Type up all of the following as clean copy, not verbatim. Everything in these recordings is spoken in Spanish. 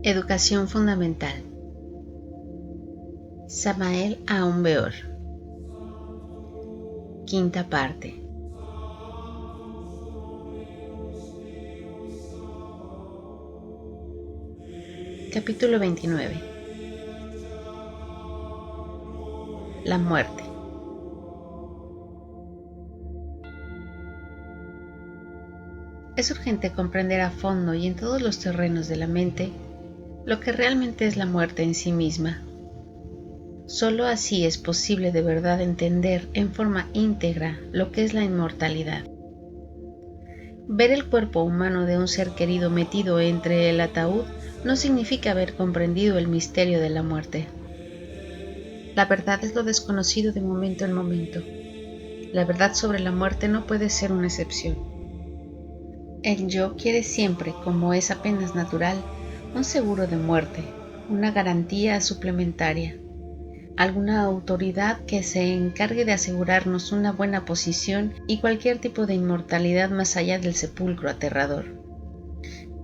Educación fundamental. Samael Aun Weor. Quinta parte. Capítulo 29. La muerte. Es urgente comprender a fondo y en todos los terrenos de la mente lo que realmente es la muerte en sí misma. Solo así es posible de verdad entender en forma íntegra lo que es la inmortalidad. Ver el cuerpo humano de un ser querido metido entre el ataúd no significa haber comprendido el misterio de la muerte. La verdad es lo desconocido de momento en momento. La verdad sobre la muerte no puede ser una excepción. El yo quiere siempre, como es apenas natural, un seguro de muerte, una garantía suplementaria, alguna autoridad que se encargue de asegurarnos una buena posición y cualquier tipo de inmortalidad más allá del sepulcro aterrador.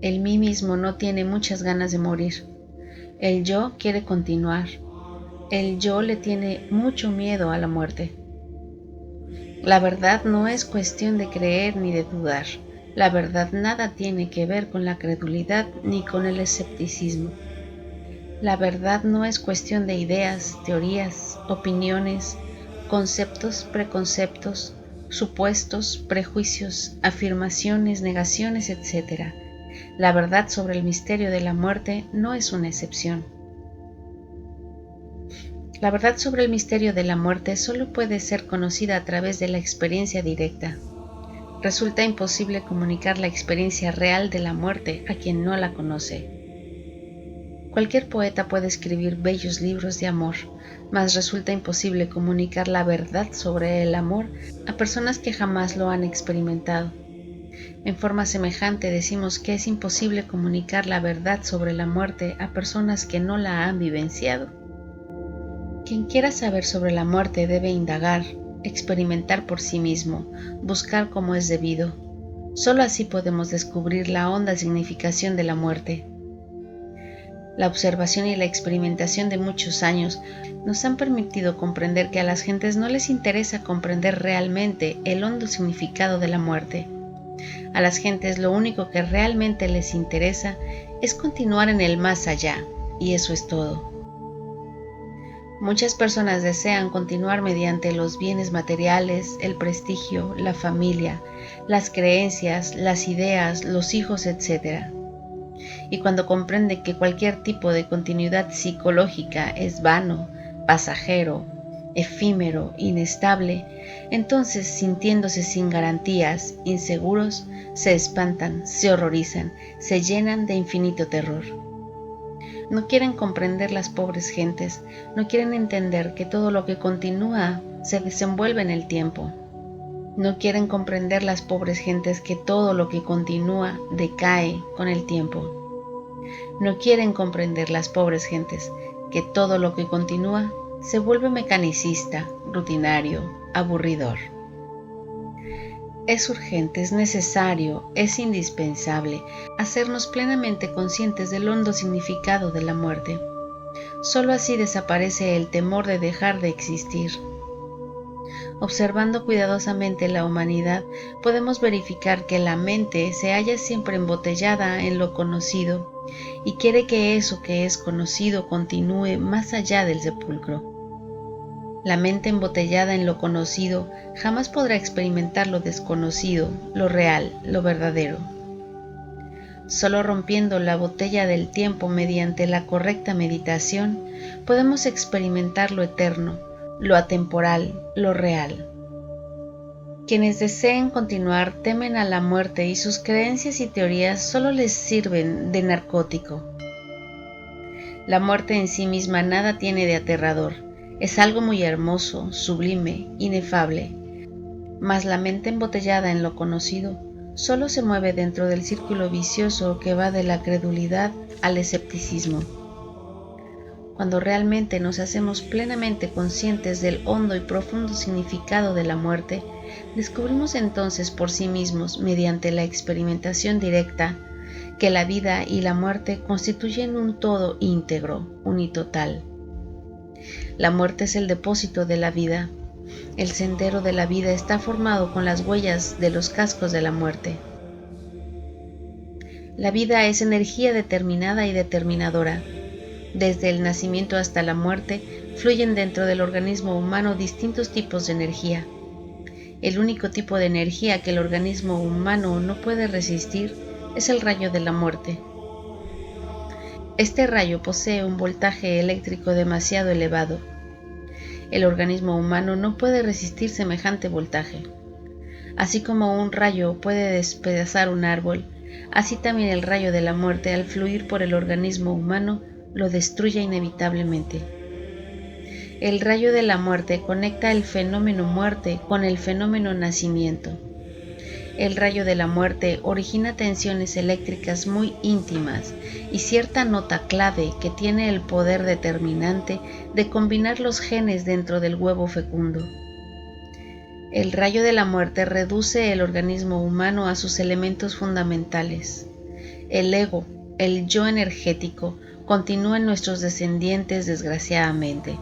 El mí mismo no tiene muchas ganas de morir. El yo quiere continuar. El yo le tiene mucho miedo a la muerte. La verdad no es cuestión de creer ni de dudar. La verdad nada tiene que ver con la credulidad ni con el escepticismo. La verdad no es cuestión de ideas, teorías, opiniones, conceptos, preconceptos, supuestos, prejuicios, afirmaciones, negaciones, etc. La verdad sobre el misterio de la muerte no es una excepción. La verdad sobre el misterio de la muerte solo puede ser conocida a través de la experiencia directa. Resulta imposible comunicar la experiencia real de la muerte a quien no la conoce. Cualquier poeta puede escribir bellos libros de amor, mas resulta imposible comunicar la verdad sobre el amor a personas que jamás lo han experimentado. En forma semejante decimos que es imposible comunicar la verdad sobre la muerte a personas que no la han vivenciado. Quien quiera saber sobre la muerte debe indagar, experimentar por sí mismo, buscar como es debido. Solo así podemos descubrir la honda significación de la muerte. La observación y la experimentación de muchos años nos han permitido comprender que a las gentes no les interesa comprender realmente el hondo significado de la muerte. A las gentes lo único que realmente les interesa es continuar en el más allá, y eso es todo. Muchas personas desean continuar mediante los bienes materiales, el prestigio, la familia, las creencias, las ideas, los hijos, etc. Y cuando comprenden que cualquier tipo de continuidad psicológica es vano, pasajero, efímero, inestable, entonces, sintiéndose sin garantías, inseguros, se espantan, se horrorizan, se llenan de infinito terror. No quieren comprender las pobres gentes, no quieren entender que todo lo que continúa se desenvuelve en el tiempo. No quieren comprender las pobres gentes que todo lo que continúa decae con el tiempo. No quieren comprender las pobres gentes que todo lo que continúa se vuelve mecanicista, rutinario, aburridor. Es urgente, es necesario, es indispensable hacernos plenamente conscientes del hondo significado de la muerte. Solo así desaparece el temor de dejar de existir. Observando cuidadosamente la humanidad, podemos verificar que la mente se halla siempre embotellada en lo conocido y quiere que eso que es conocido continúe más allá del sepulcro. La mente embotellada en lo conocido jamás podrá experimentar lo desconocido, lo real, lo verdadero. Solo rompiendo la botella del tiempo mediante la correcta meditación, podemos experimentar lo eterno, lo atemporal, lo real. Quienes deseen continuar temen a la muerte y sus creencias y teorías solo les sirven de narcótico. La muerte en sí misma nada tiene de aterrador. Es algo muy hermoso, sublime, inefable, mas la mente embotellada en lo conocido solo se mueve dentro del círculo vicioso que va de la credulidad al escepticismo. Cuando realmente nos hacemos plenamente conscientes del hondo y profundo significado de la muerte, descubrimos entonces por sí mismos, mediante la experimentación directa, que la vida y la muerte constituyen un todo íntegro, unitotal. La muerte es el depósito de la vida. El sendero de la vida está formado con las huellas de los cascos de la muerte. La vida es energía determinada y determinadora. Desde el nacimiento hasta la muerte, fluyen dentro del organismo humano distintos tipos de energía. El único tipo de energía que el organismo humano no puede resistir es el rayo de la muerte. Este rayo posee un voltaje eléctrico demasiado elevado. El organismo humano no puede resistir semejante voltaje. Así como un rayo puede despedazar un árbol, así también el rayo de la muerte, al fluir por el organismo humano, lo destruye inevitablemente. El rayo de la muerte conecta el fenómeno muerte con el fenómeno nacimiento. El rayo de la muerte origina tensiones eléctricas muy íntimas y cierta nota clave que tiene el poder determinante de combinar los genes dentro del huevo fecundo. El rayo de la muerte reduce el organismo humano a sus elementos fundamentales. El ego, el yo energético, continúa en nuestros descendientes desgraciadamente.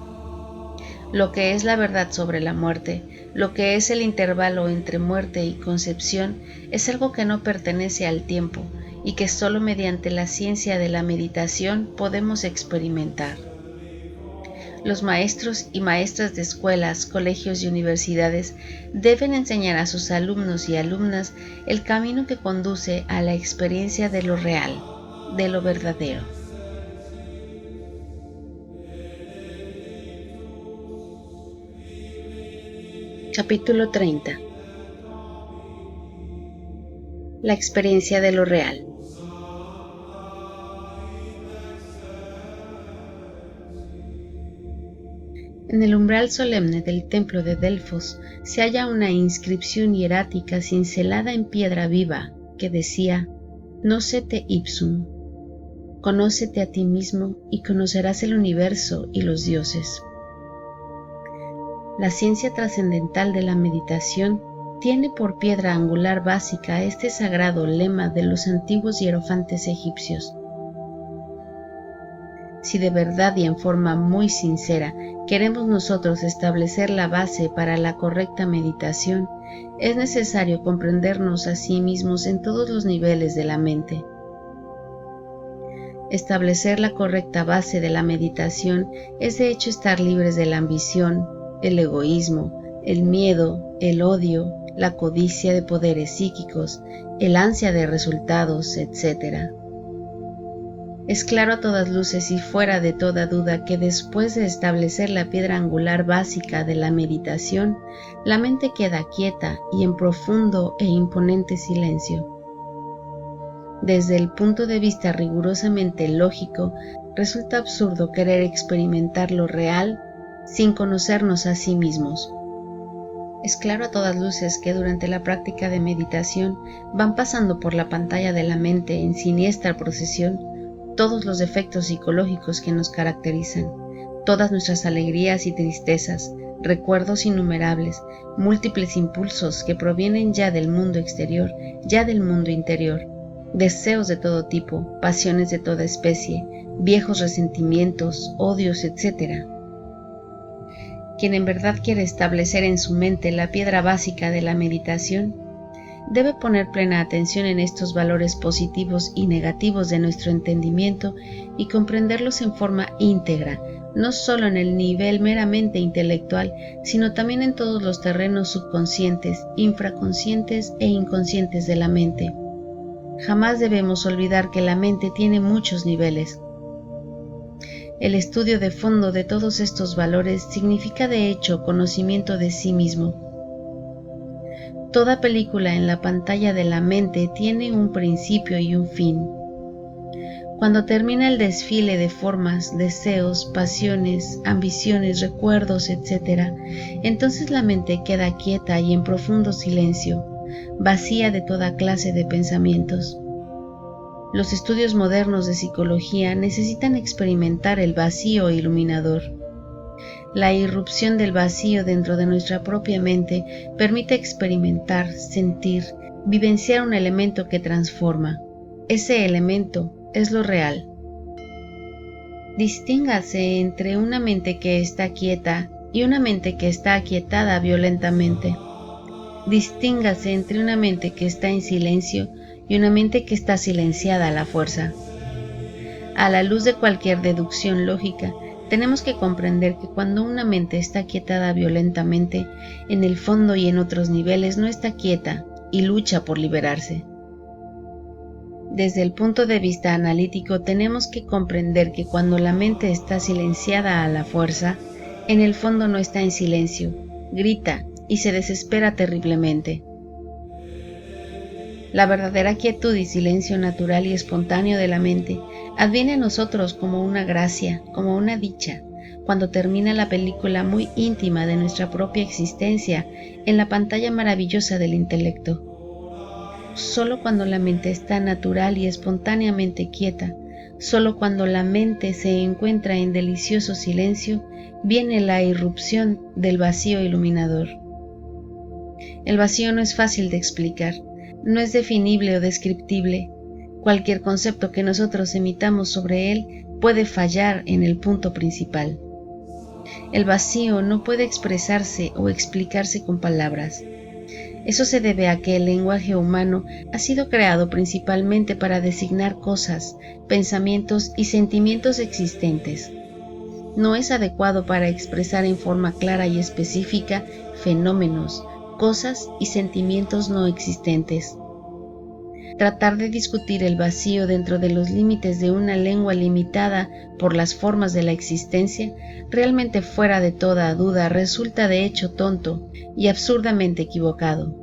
Lo que es la verdad sobre la muerte, lo que es el intervalo entre muerte y concepción, es algo que no pertenece al tiempo y que solo mediante la ciencia de la meditación podemos experimentar. Los maestros y maestras de escuelas, colegios y universidades deben enseñar a sus alumnos y alumnas el camino que conduce a la experiencia de lo real, de lo verdadero. Capítulo 30. La experiencia de lo real. En el umbral solemne del templo de Delfos se halla una inscripción hierática cincelada en piedra viva que decía: Nocete ipsum, conócete a ti mismo y conocerás el universo y los dioses. La ciencia trascendental de la meditación tiene por piedra angular básica este sagrado lema de los antiguos hierofantes egipcios. Si de verdad y en forma muy sincera queremos nosotros establecer la base para la correcta meditación, es necesario comprendernos a sí mismos en todos los niveles de la mente. Establecer la correcta base de la meditación es de hecho estar libres de la ambición, el egoísmo, el miedo, el odio, la codicia de poderes psíquicos, el ansia de resultados, etc. Es claro a todas luces y fuera de toda duda que después de establecer la piedra angular básica de la meditación, la mente queda quieta y en profundo e imponente silencio. Desde el punto de vista rigurosamente lógico, resulta absurdo querer experimentar lo real sin conocernos a sí mismos. Es claro a todas luces que durante la práctica de meditación van pasando por la pantalla de la mente en siniestra procesión todos los defectos psicológicos que nos caracterizan, todas nuestras alegrías y tristezas, recuerdos innumerables, múltiples impulsos que provienen ya del mundo exterior, ya del mundo interior, deseos de todo tipo, pasiones de toda especie, viejos resentimientos, odios, etc. Quien en verdad quiere establecer en su mente la piedra básica de la meditación, debe poner plena atención en estos valores positivos y negativos de nuestro entendimiento y comprenderlos en forma íntegra, no solo en el nivel meramente intelectual, sino también en todos los terrenos subconscientes, infraconscientes e inconscientes de la mente. Jamás debemos olvidar que la mente tiene muchos niveles. El estudio de fondo de todos estos valores significa de hecho conocimiento de sí mismo. Toda película en la pantalla de la mente tiene un principio y un fin. Cuando termina el desfile de formas, deseos, pasiones, ambiciones, recuerdos, etc., entonces la mente queda quieta y en profundo silencio, vacía de toda clase de pensamientos. Los estudios modernos de psicología necesitan experimentar el vacío iluminador. La irrupción del vacío dentro de nuestra propia mente permite experimentar, sentir, vivenciar un elemento que transforma. Ese elemento es lo real. Distíngase entre una mente que está quieta y una mente que está aquietada violentamente. Distíngase entre una mente que está en silencio y una mente que está silenciada a la fuerza. A la luz de cualquier deducción lógica, tenemos que comprender que cuando una mente está aquietada violentamente, en el fondo y en otros niveles no está quieta y lucha por liberarse. Desde el punto de vista analítico, tenemos que comprender que cuando la mente está silenciada a la fuerza, en el fondo no está en silencio, grita y se desespera terriblemente. La verdadera quietud y silencio natural y espontáneo de la mente adviene a nosotros como una gracia, como una dicha, cuando termina la película muy íntima de nuestra propia existencia en la pantalla maravillosa del intelecto. Solo cuando la mente está natural y espontáneamente quieta, solo cuando la mente se encuentra en delicioso silencio, viene la irrupción del vacío iluminador. El vacío no es fácil de explicar, no es definible o descriptible. Cualquier concepto que nosotros emitamos sobre él puede fallar en el punto principal. El vacío no puede expresarse o explicarse con palabras. Eso se debe a que el lenguaje humano ha sido creado principalmente para designar cosas, pensamientos y sentimientos existentes. No es adecuado para expresar en forma clara y específica fenómenos, cosas y sentimientos no existentes. Tratar de discutir el vacío dentro de los límites de una lengua limitada por las formas de la existencia, realmente fuera de toda duda, resulta de hecho tonto y absurdamente equivocado.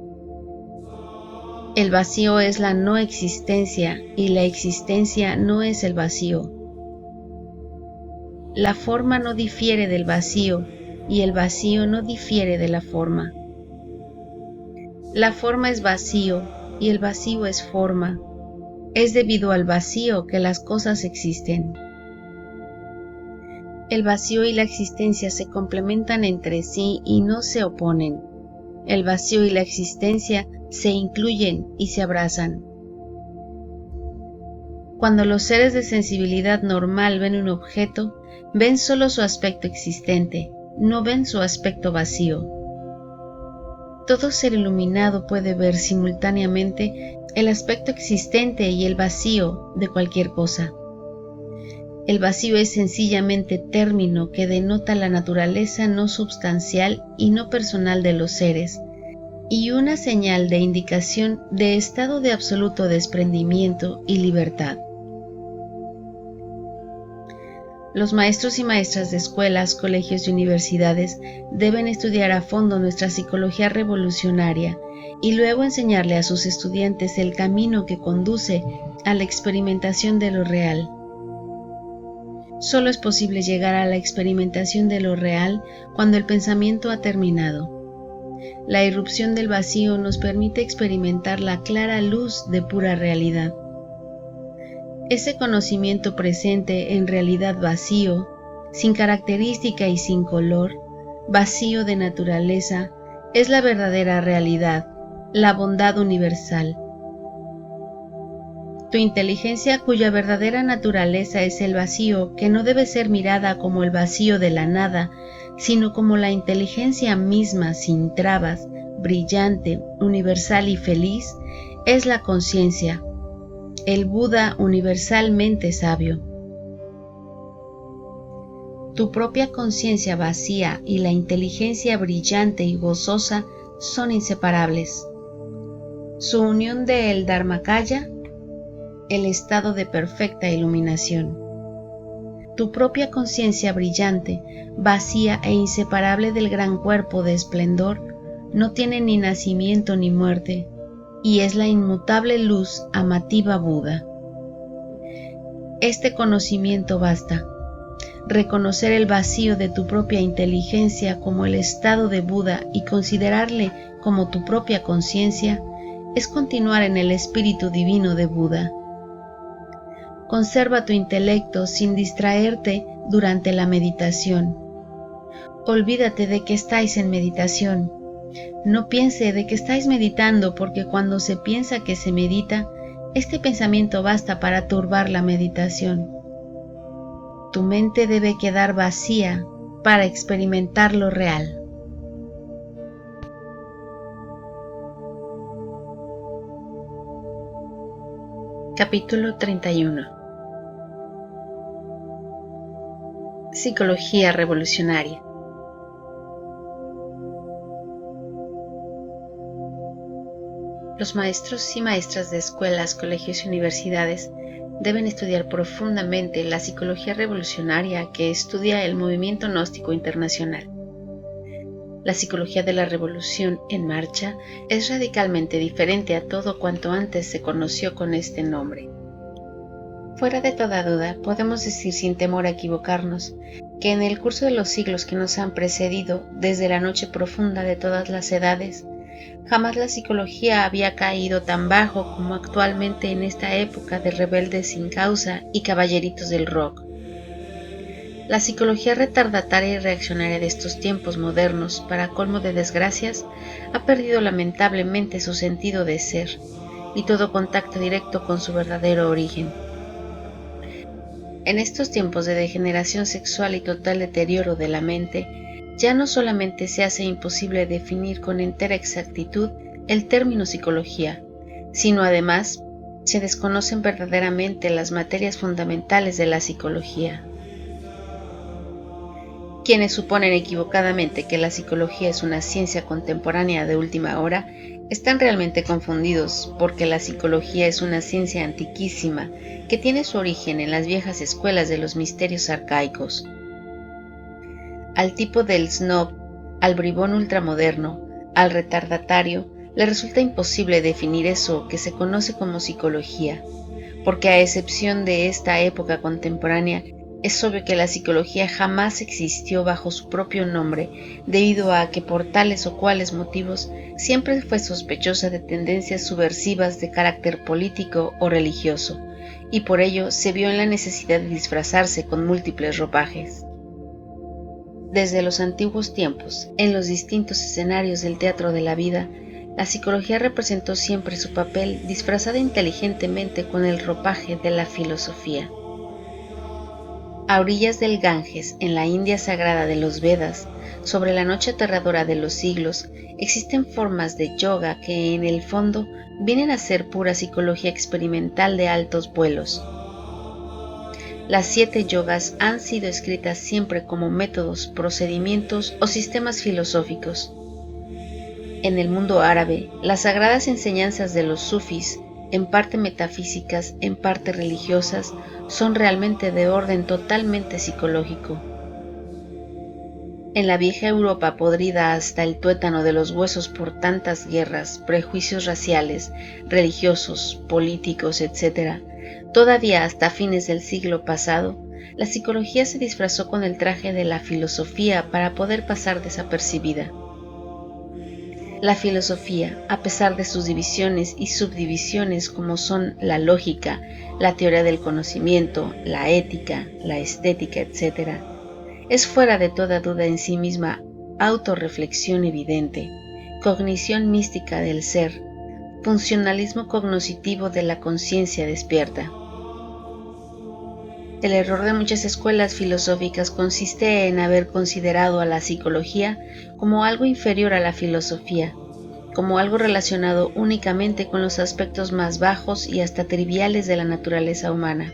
El vacío es la no existencia y la existencia no es el vacío. La forma no difiere del vacío y el vacío no difiere de la forma. La forma es vacío y el vacío es forma. Es debido al vacío que las cosas existen. El vacío y la existencia se complementan entre sí y no se oponen. El vacío y la existencia se incluyen y se abrazan. Cuando los seres de sensibilidad normal ven un objeto, ven solo su aspecto existente, no ven su aspecto vacío. Todo ser iluminado puede ver simultáneamente el aspecto existente y el vacío de cualquier cosa. El vacío es sencillamente término que denota la naturaleza no substancial y no personal de los seres, y una señal de indicación de estado de absoluto desprendimiento y libertad. Los maestros y maestras de escuelas, colegios y universidades deben estudiar a fondo nuestra psicología revolucionaria y luego enseñarle a sus estudiantes el camino que conduce a la experimentación de lo real. Solo es posible llegar a la experimentación de lo real cuando el pensamiento ha terminado. La irrupción del vacío nos permite experimentar la clara luz de pura realidad. Ese conocimiento presente en realidad vacío, sin característica y sin color, vacío de naturaleza, es la verdadera realidad, la bondad universal. Tu inteligencia, cuya verdadera naturaleza es el vacío, que no debe ser mirada como el vacío de la nada, sino como la inteligencia misma, sin trabas, brillante, universal y feliz, es la conciencia, el Buda universalmente sabio. Tu propia conciencia vacía y la inteligencia brillante y gozosa son inseparables. Su unión de el Dharmakaya, el estado de perfecta iluminación. Tu propia conciencia brillante, vacía e inseparable del gran cuerpo de esplendor, no tiene ni nacimiento ni muerte, y es la inmutable luz amativa Buda. Este conocimiento basta. Reconocer el vacío de tu propia inteligencia como el estado de Buda y considerarle como tu propia conciencia es continuar en el espíritu divino de Buda. Conserva tu intelecto sin distraerte durante la meditación. Olvídate de que estáis en meditación. No piense de que estáis meditando, porque cuando se piensa que se medita, Este pensamiento basta para turbar la meditación. Tu mente debe quedar vacía para experimentar lo real. Capítulo 31. Psicología revolucionaria. Los maestros y maestras de escuelas, colegios y universidades deben estudiar profundamente la psicología revolucionaria que estudia el movimiento gnóstico internacional. La psicología de la revolución en marcha es radicalmente diferente a todo cuanto antes se conoció con este nombre. Fuera de toda duda, podemos decir sin temor a equivocarnos que en el curso de los siglos que nos han precedido, desde la noche profunda de todas las edades, jamás la psicología había caído tan bajo como actualmente en esta época de rebeldes sin causa y caballeritos del rock. La psicología retardataria y reaccionaria de estos tiempos modernos, para colmo de desgracias, ha perdido lamentablemente su sentido de ser y todo contacto directo con su verdadero origen. En estos tiempos de degeneración sexual y total deterioro de la mente, ya no solamente se hace imposible definir con entera exactitud el término psicología, sino además se desconocen verdaderamente las materias fundamentales de la psicología. Quienes suponen equivocadamente que la psicología es una ciencia contemporánea de última hora, están realmente confundidos, porque la psicología es una ciencia antiquísima que tiene su origen en las viejas escuelas de los misterios arcaicos. Al tipo del snob, al bribón ultramoderno, al retardatario, le resulta imposible definir eso que se conoce como psicología, porque a excepción de esta época contemporánea, es obvio que la psicología jamás existió bajo su propio nombre, debido a que por tales o cuales motivos siempre fue sospechosa de tendencias subversivas de carácter político o religioso, y por ello se vio en la necesidad de disfrazarse con múltiples ropajes. Desde los antiguos tiempos, en los distintos escenarios del teatro de la vida, la psicología representó siempre su papel disfrazada inteligentemente con el ropaje de la filosofía. A orillas del Ganges, en la India sagrada de los Vedas, sobre la noche aterradora de los siglos, existen formas de yoga que en el fondo vienen a ser pura psicología experimental de altos vuelos. Las 7 yogas han sido escritas siempre como métodos, procedimientos o sistemas filosóficos. En el mundo árabe, las sagradas enseñanzas de los sufís, en parte metafísicas, en parte religiosas, son realmente de orden totalmente psicológico. En la vieja Europa podrida hasta el tuétano de los huesos por tantas guerras, prejuicios raciales, religiosos, políticos, etc., todavía hasta fines del siglo pasado, la psicología se disfrazó con el traje de la filosofía para poder pasar desapercibida. La filosofía, a pesar de sus divisiones y subdivisiones como son la lógica, la teoría del conocimiento, la ética, la estética, etc., es fuera de toda duda en sí misma autorreflexión evidente, cognición mística del ser, funcionalismo cognoscitivo de la conciencia despierta. El error de muchas escuelas filosóficas consiste en haber considerado a la psicología como algo inferior a la filosofía, como algo relacionado únicamente con los aspectos más bajos y hasta triviales de la naturaleza humana.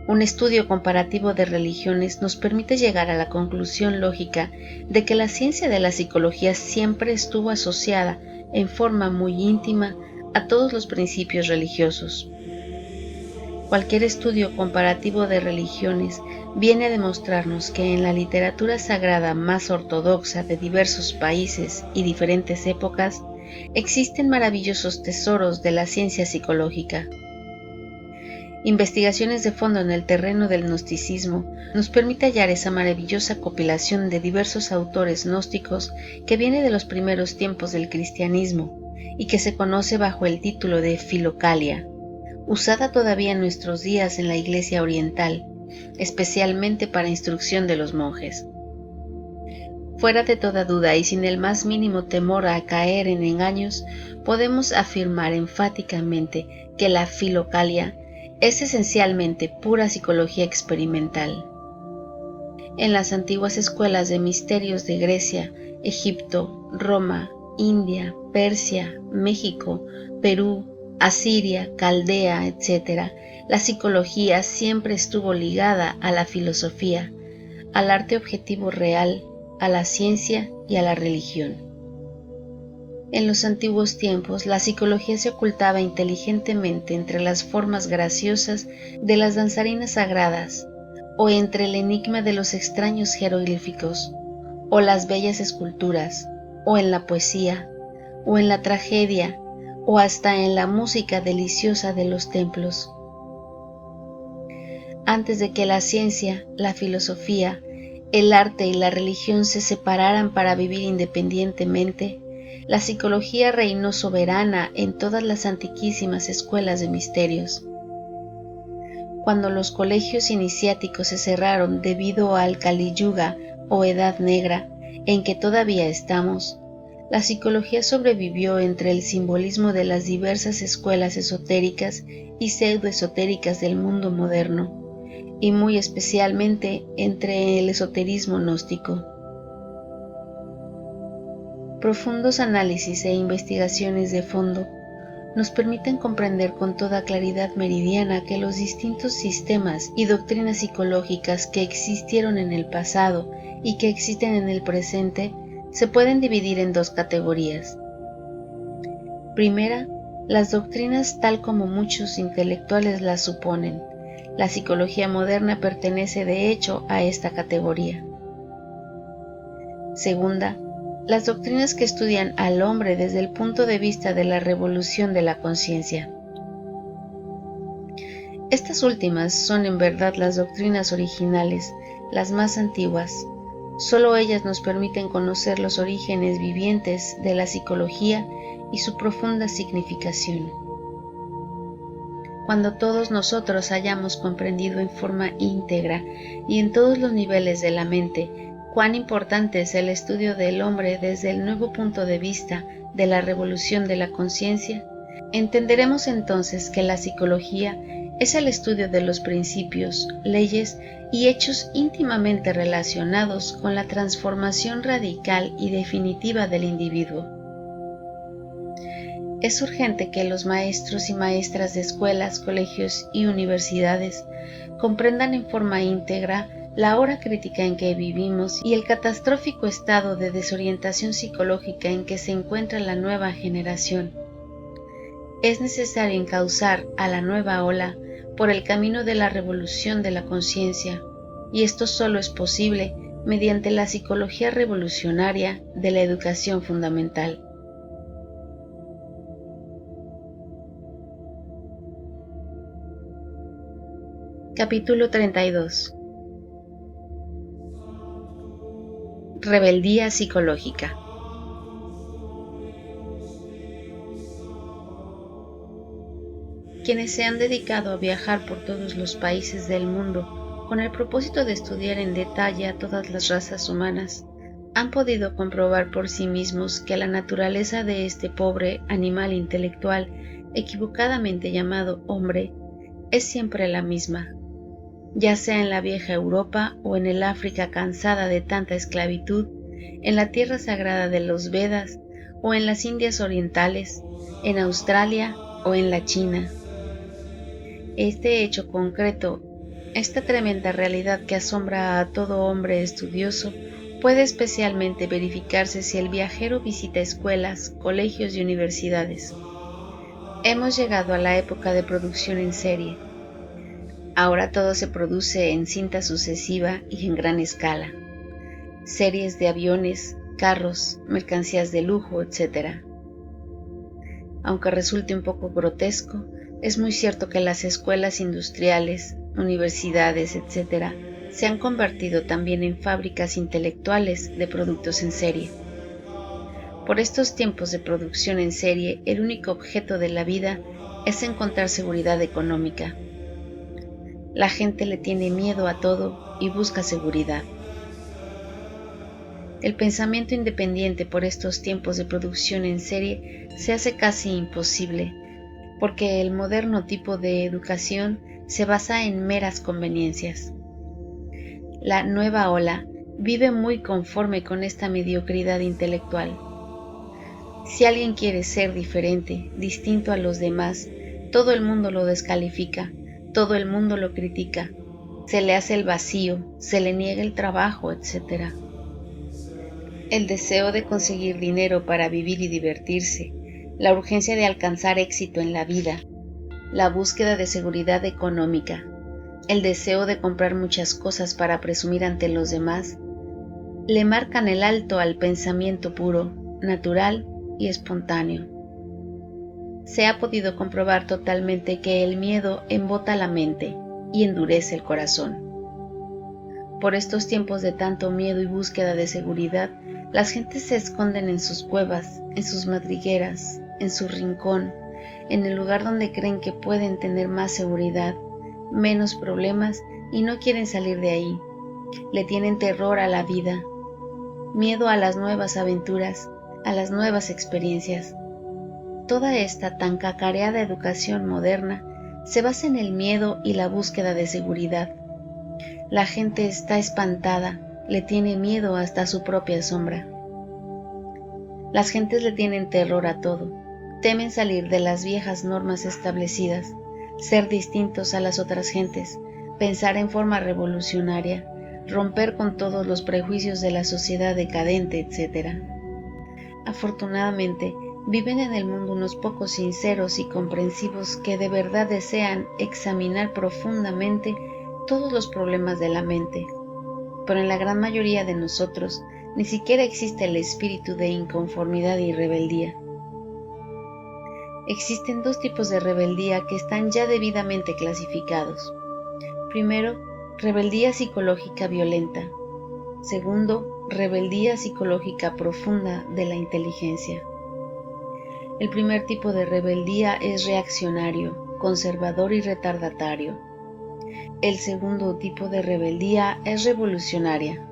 Un estudio comparativo de religiones nos permite llegar a la conclusión lógica de que la ciencia de la psicología siempre estuvo asociada en forma muy íntima a todos los principios religiosos. Cualquier estudio comparativo de religiones viene a demostrarnos que en la literatura sagrada más ortodoxa de diversos países y diferentes épocas existen maravillosos tesoros de la ciencia psicológica. Investigaciones de fondo en el terreno del gnosticismo nos permite hallar esa maravillosa compilación de diversos autores gnósticos que viene de los primeros tiempos del cristianismo y que se conoce bajo el título de Filocalia, usada todavía en nuestros días en la Iglesia Oriental, especialmente para instrucción de los monjes. Fuera de toda duda y sin el más mínimo temor a caer en engaños, podemos afirmar enfáticamente que la filocalia es esencialmente pura psicología experimental. En las antiguas escuelas de misterios de Grecia, Egipto, Roma, India, Persia, México, Perú, Asiria, Caldea, etc., la psicología siempre estuvo ligada a la filosofía, al arte objetivo real, a la ciencia y a la religión. En los antiguos tiempos, la psicología se ocultaba inteligentemente entre las formas graciosas de las danzarinas sagradas, o entre el enigma de los extraños jeroglíficos, o las bellas esculturas, o en la poesía, o en la tragedia, o hasta en la música deliciosa de los templos. Antes de que la ciencia, la filosofía, el arte y la religión se separaran para vivir independientemente, la psicología reinó soberana en todas las antiquísimas escuelas de misterios. Cuando los colegios iniciáticos se cerraron debido al Kali Yuga o Edad Negra, en que todavía estamos, la psicología sobrevivió entre el simbolismo de las diversas escuelas esotéricas y pseudoesotéricas del mundo moderno, y muy especialmente entre el esoterismo gnóstico. Profundos análisis e investigaciones de fondo nos permiten comprender con toda claridad meridiana que los distintos sistemas y doctrinas psicológicas que existieron en el pasado y que existen en el presente se pueden dividir en dos categorías. Primera, las doctrinas tal como muchos intelectuales las suponen. La psicología moderna pertenece de hecho a esta categoría. Segunda, las doctrinas que estudian al hombre desde el punto de vista de la revolución de la conciencia. Estas últimas son en verdad las doctrinas originales, las más antiguas. Solo ellas nos permiten conocer los orígenes vivientes de la psicología y su profunda significación. Cuando todos nosotros hayamos comprendido en forma íntegra y en todos los niveles de la mente cuán importante es el estudio del hombre desde el nuevo punto de vista de la revolución de la conciencia, entenderemos entonces que la psicología es el estudio de los principios, leyes y hechos íntimamente relacionados con la transformación radical y definitiva del individuo. Es urgente que los maestros y maestras de escuelas, colegios y universidades comprendan en forma íntegra la hora crítica en que vivimos y el catastrófico estado de desorientación psicológica en que se encuentra la nueva generación. Es necesario encauzar a la nueva ola por el camino de la revolución de la conciencia, y esto solo es posible mediante la psicología revolucionaria de la educación fundamental. Capítulo 32. Rebeldía psicológica. Quienes se han dedicado a viajar por todos los países del mundo con el propósito de estudiar en detalle a todas las razas humanas, han podido comprobar por sí mismos que la naturaleza de este pobre animal intelectual, equivocadamente llamado hombre, es siempre la misma, ya sea en la vieja Europa o en el África cansada de tanta esclavitud, en la tierra sagrada de los Vedas o en las Indias orientales, en Australia o en la China. Este hecho concreto, esta tremenda realidad que asombra a todo hombre estudioso, puede especialmente verificarse si el viajero visita escuelas, colegios y universidades. Hemos llegado a la época de producción en serie. Ahora todo se produce en cinta sucesiva y en gran escala. Series de aviones, carros, mercancías de lujo, etc. Aunque resulte un poco grotesco, es muy cierto que las escuelas industriales, universidades, etc., se han convertido también en fábricas intelectuales de productos en serie. Por estos tiempos de producción en serie, el único objeto de la vida es encontrar seguridad económica. La gente le tiene miedo a todo y busca seguridad. El pensamiento independiente por estos tiempos de producción en serie se hace casi imposible, porque el moderno tipo de educación se basa en meras conveniencias. La nueva ola vive muy conforme con esta mediocridad intelectual. Si alguien quiere ser diferente, distinto a los demás, todo el mundo lo descalifica, todo el mundo lo critica, se le hace el vacío, se le niega el trabajo, etc. El deseo de conseguir dinero para vivir y divertirse, la urgencia de alcanzar éxito en la vida, la búsqueda de seguridad económica, el deseo de comprar muchas cosas para presumir ante los demás, le marcan el alto al pensamiento puro, natural y espontáneo. Se ha podido comprobar totalmente que el miedo embota la mente y endurece el corazón. Por estos tiempos de tanto miedo y búsqueda de seguridad, las gentes se esconden en sus cuevas, en sus madrigueras, en su rincón, en el lugar donde creen que pueden tener más seguridad, menos problemas y no quieren salir de ahí. Le tienen terror a la vida, miedo a las nuevas aventuras, a las nuevas experiencias. Toda esta tan cacareada educación moderna se basa en el miedo y la búsqueda de seguridad. La gente está espantada, le tiene miedo hasta a su propia sombra. Las gentes le tienen terror a todo, temen salir de las viejas normas establecidas, ser distintos a las otras gentes, pensar en forma revolucionaria, romper con todos los prejuicios de la sociedad decadente, etc. Afortunadamente, viven en el mundo unos pocos sinceros y comprensivos que de verdad desean examinar profundamente todos los problemas de la mente, pero en la gran mayoría de nosotros ni siquiera existe el espíritu de inconformidad y rebeldía. Existen dos tipos de rebeldía que están ya debidamente clasificados. Primero, rebeldía psicológica violenta. Segundo, rebeldía psicológica profunda de la inteligencia. El primer tipo de rebeldía es reaccionario, conservador y retardatario. El segundo tipo de rebeldía es revolucionaria.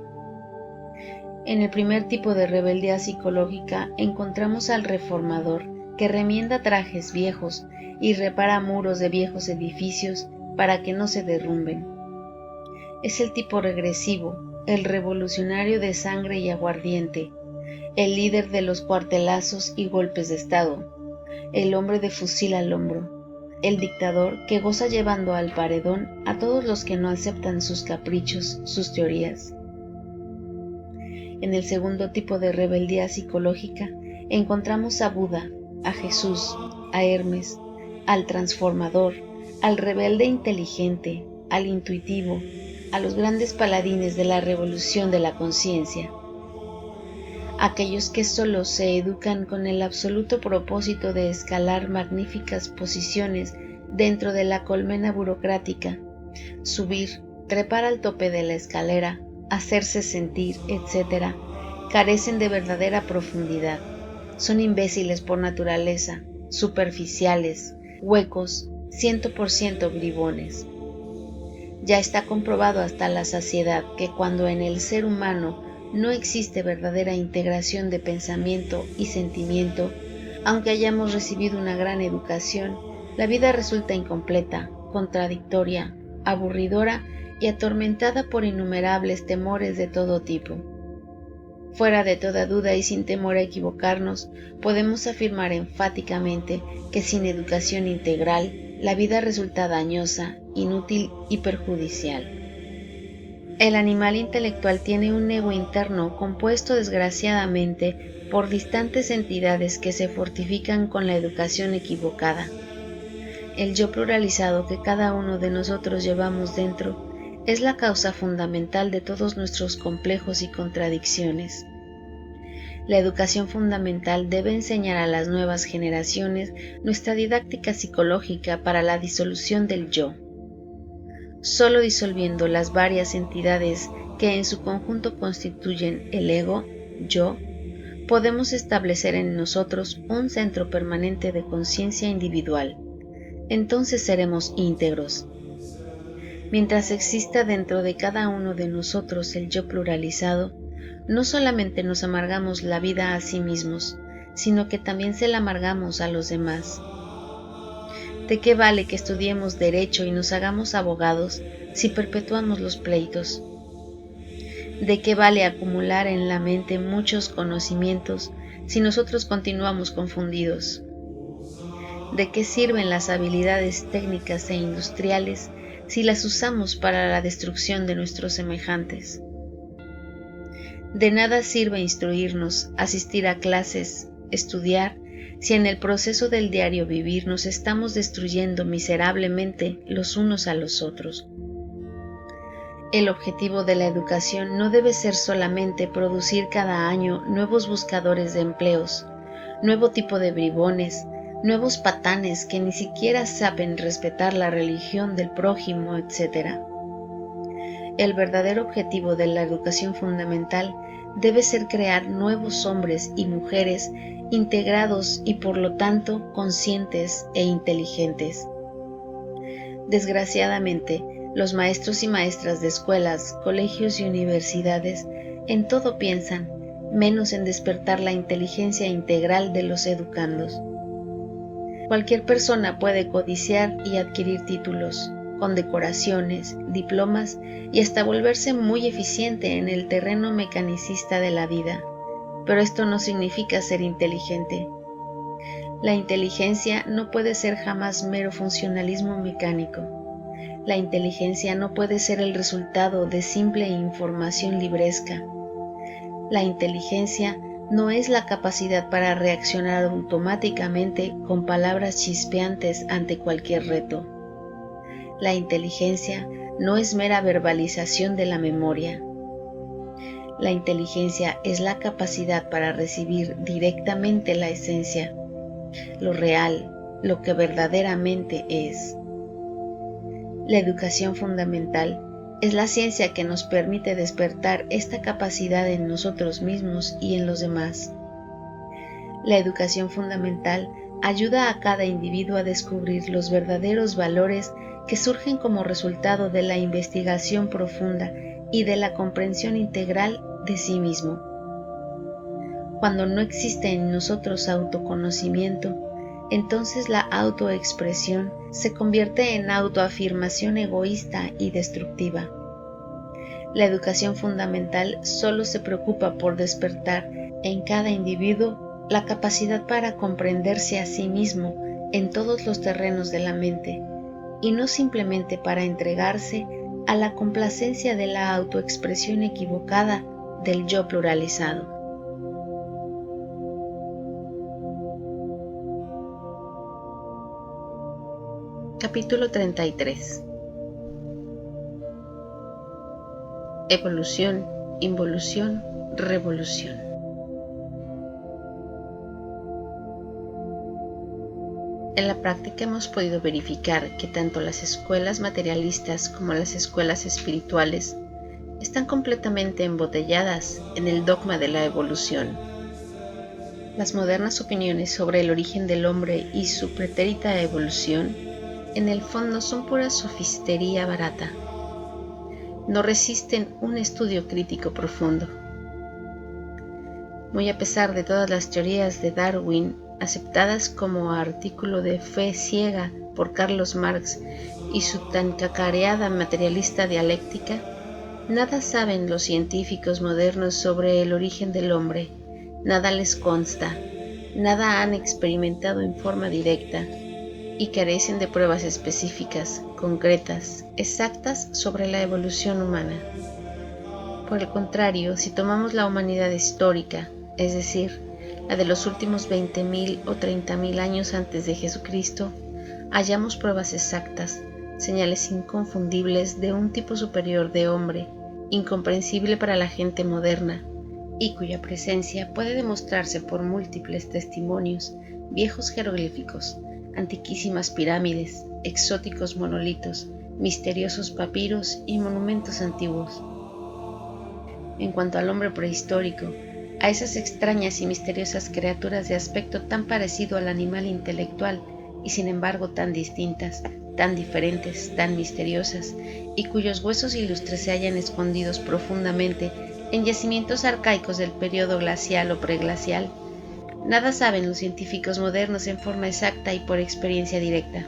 En el primer tipo de rebeldía psicológica encontramos al reformador que remienda trajes viejos y repara muros de viejos edificios para que no se derrumben. Es el tipo regresivo, el revolucionario de sangre y aguardiente, el líder de los cuartelazos y golpes de estado, el hombre de fusil al hombro, el dictador que goza llevando al paredón a todos los que no aceptan sus caprichos, sus teorías. En el segundo tipo de rebeldía psicológica encontramos a Buda, a Jesús, a Hermes, al transformador, al rebelde inteligente, al intuitivo, a los grandes paladines de la revolución de la conciencia. Aquellos que solo se educan con el absoluto propósito de escalar magníficas posiciones dentro de la colmena burocrática, subir, trepar al tope de la escalera, hacerse sentir, etc., carecen de verdadera profundidad. Son imbéciles por naturaleza, superficiales, huecos, 100% bribones. Ya está comprobado hasta la saciedad que cuando en el ser humano no existe verdadera integración de pensamiento y sentimiento, aunque hayamos recibido una gran educación, la vida resulta incompleta, contradictoria, aburridora y atormentada por innumerables temores de todo tipo. Fuera de toda duda y sin temor a equivocarnos, podemos afirmar enfáticamente que sin educación integral, la vida resulta dañosa, inútil y perjudicial. El animal intelectual tiene un ego interno compuesto desgraciadamente por distantes entidades que se fortifican con la educación equivocada. El yo pluralizado que cada uno de nosotros llevamos dentro es la causa fundamental de todos nuestros complejos y contradicciones. La educación fundamental debe enseñar a las nuevas generaciones nuestra didáctica psicológica para la disolución del yo. Solo disolviendo las varias entidades que en su conjunto constituyen el ego, yo, podemos establecer en nosotros un centro permanente de conciencia individual. Entonces seremos íntegros. Mientras exista dentro de cada uno de nosotros el yo pluralizado, no solamente nos amargamos la vida a sí mismos, sino que también se la amargamos a los demás. ¿De qué vale que estudiemos derecho y nos hagamos abogados si perpetuamos los pleitos? ¿De qué vale acumular en la mente muchos conocimientos si nosotros continuamos confundidos? ¿De qué sirven las habilidades técnicas e industriales si las usamos para la destrucción de nuestros semejantes? De nada sirve instruirnos, asistir a clases, estudiar, si en el proceso del diario vivir nos estamos destruyendo miserablemente los unos a los otros. El objetivo de la educación no debe ser solamente producir cada año nuevos buscadores de empleos, nuevo tipo de bribones, nuevos patanes que ni siquiera saben respetar la religión del prójimo, etc. El verdadero objetivo de la educación fundamental debe ser crear nuevos hombres y mujeres integrados y por lo tanto conscientes e inteligentes. Desgraciadamente, los maestros y maestras de escuelas, colegios y universidades en todo piensan, menos en despertar la inteligencia integral de los educandos. Cualquier persona puede codiciar y adquirir títulos, condecoraciones, diplomas y hasta volverse muy eficiente en el terreno mecanicista de la vida, pero esto no significa ser inteligente. La inteligencia no puede ser jamás mero funcionalismo mecánico. La inteligencia no puede ser el resultado de simple información libresca. La inteligencia no es la capacidad para reaccionar automáticamente con palabras chispeantes ante cualquier reto. La inteligencia no es mera verbalización de la memoria. La inteligencia es la capacidad para recibir directamente la esencia, lo real, lo que verdaderamente es. La educación fundamental es la ciencia que nos permite despertar esta capacidad en nosotros mismos y en los demás. La educación fundamental ayuda a cada individuo a descubrir los verdaderos valores que surgen como resultado de la investigación profunda y de la comprensión integral de sí mismo. Cuando no existe en nosotros autoconocimiento, entonces la autoexpresión se convierte en autoafirmación egoísta y destructiva. La educación fundamental solo se preocupa por despertar en cada individuo la capacidad para comprenderse a sí mismo en todos los terrenos de la mente, y no simplemente para entregarse a la complacencia de la autoexpresión equivocada del yo pluralizado. Capítulo 33. Evolución, involución, revolución. En la práctica hemos podido verificar que tanto las escuelas materialistas como las escuelas espirituales están completamente embotelladas en el dogma de la evolución. Las modernas opiniones sobre el origen del hombre y su pretérita evolución, en el fondo son pura sofistería barata. No resisten un estudio crítico profundo. Muy a pesar de todas las teorías de Darwin, aceptadas como artículo de fe ciega por Carlos Marx y su tan cacareada materialista dialéctica, nada saben los científicos modernos sobre el origen del hombre, nada les consta, nada han experimentado en forma directa y carecen de pruebas específicas, concretas, exactas sobre la evolución humana. Por el contrario, si tomamos la humanidad histórica, es decir, la de los últimos 20.000 o 30.000 años antes de Jesucristo, hallamos pruebas exactas, señales inconfundibles de un tipo superior de hombre, incomprensible para la gente moderna, y cuya presencia puede demostrarse por múltiples testimonios, viejos jeroglíficos, antiquísimas pirámides, exóticos monolitos, misteriosos papiros y monumentos antiguos. En cuanto al hombre prehistórico, a esas extrañas y misteriosas criaturas de aspecto tan parecido al animal intelectual y sin embargo tan distintas, tan diferentes, tan misteriosas, y cuyos huesos ilustres se hallan escondidos profundamente En yacimientos arcaicos del periodo glacial o preglacial, nada saben los científicos modernos en forma exacta y por experiencia directa.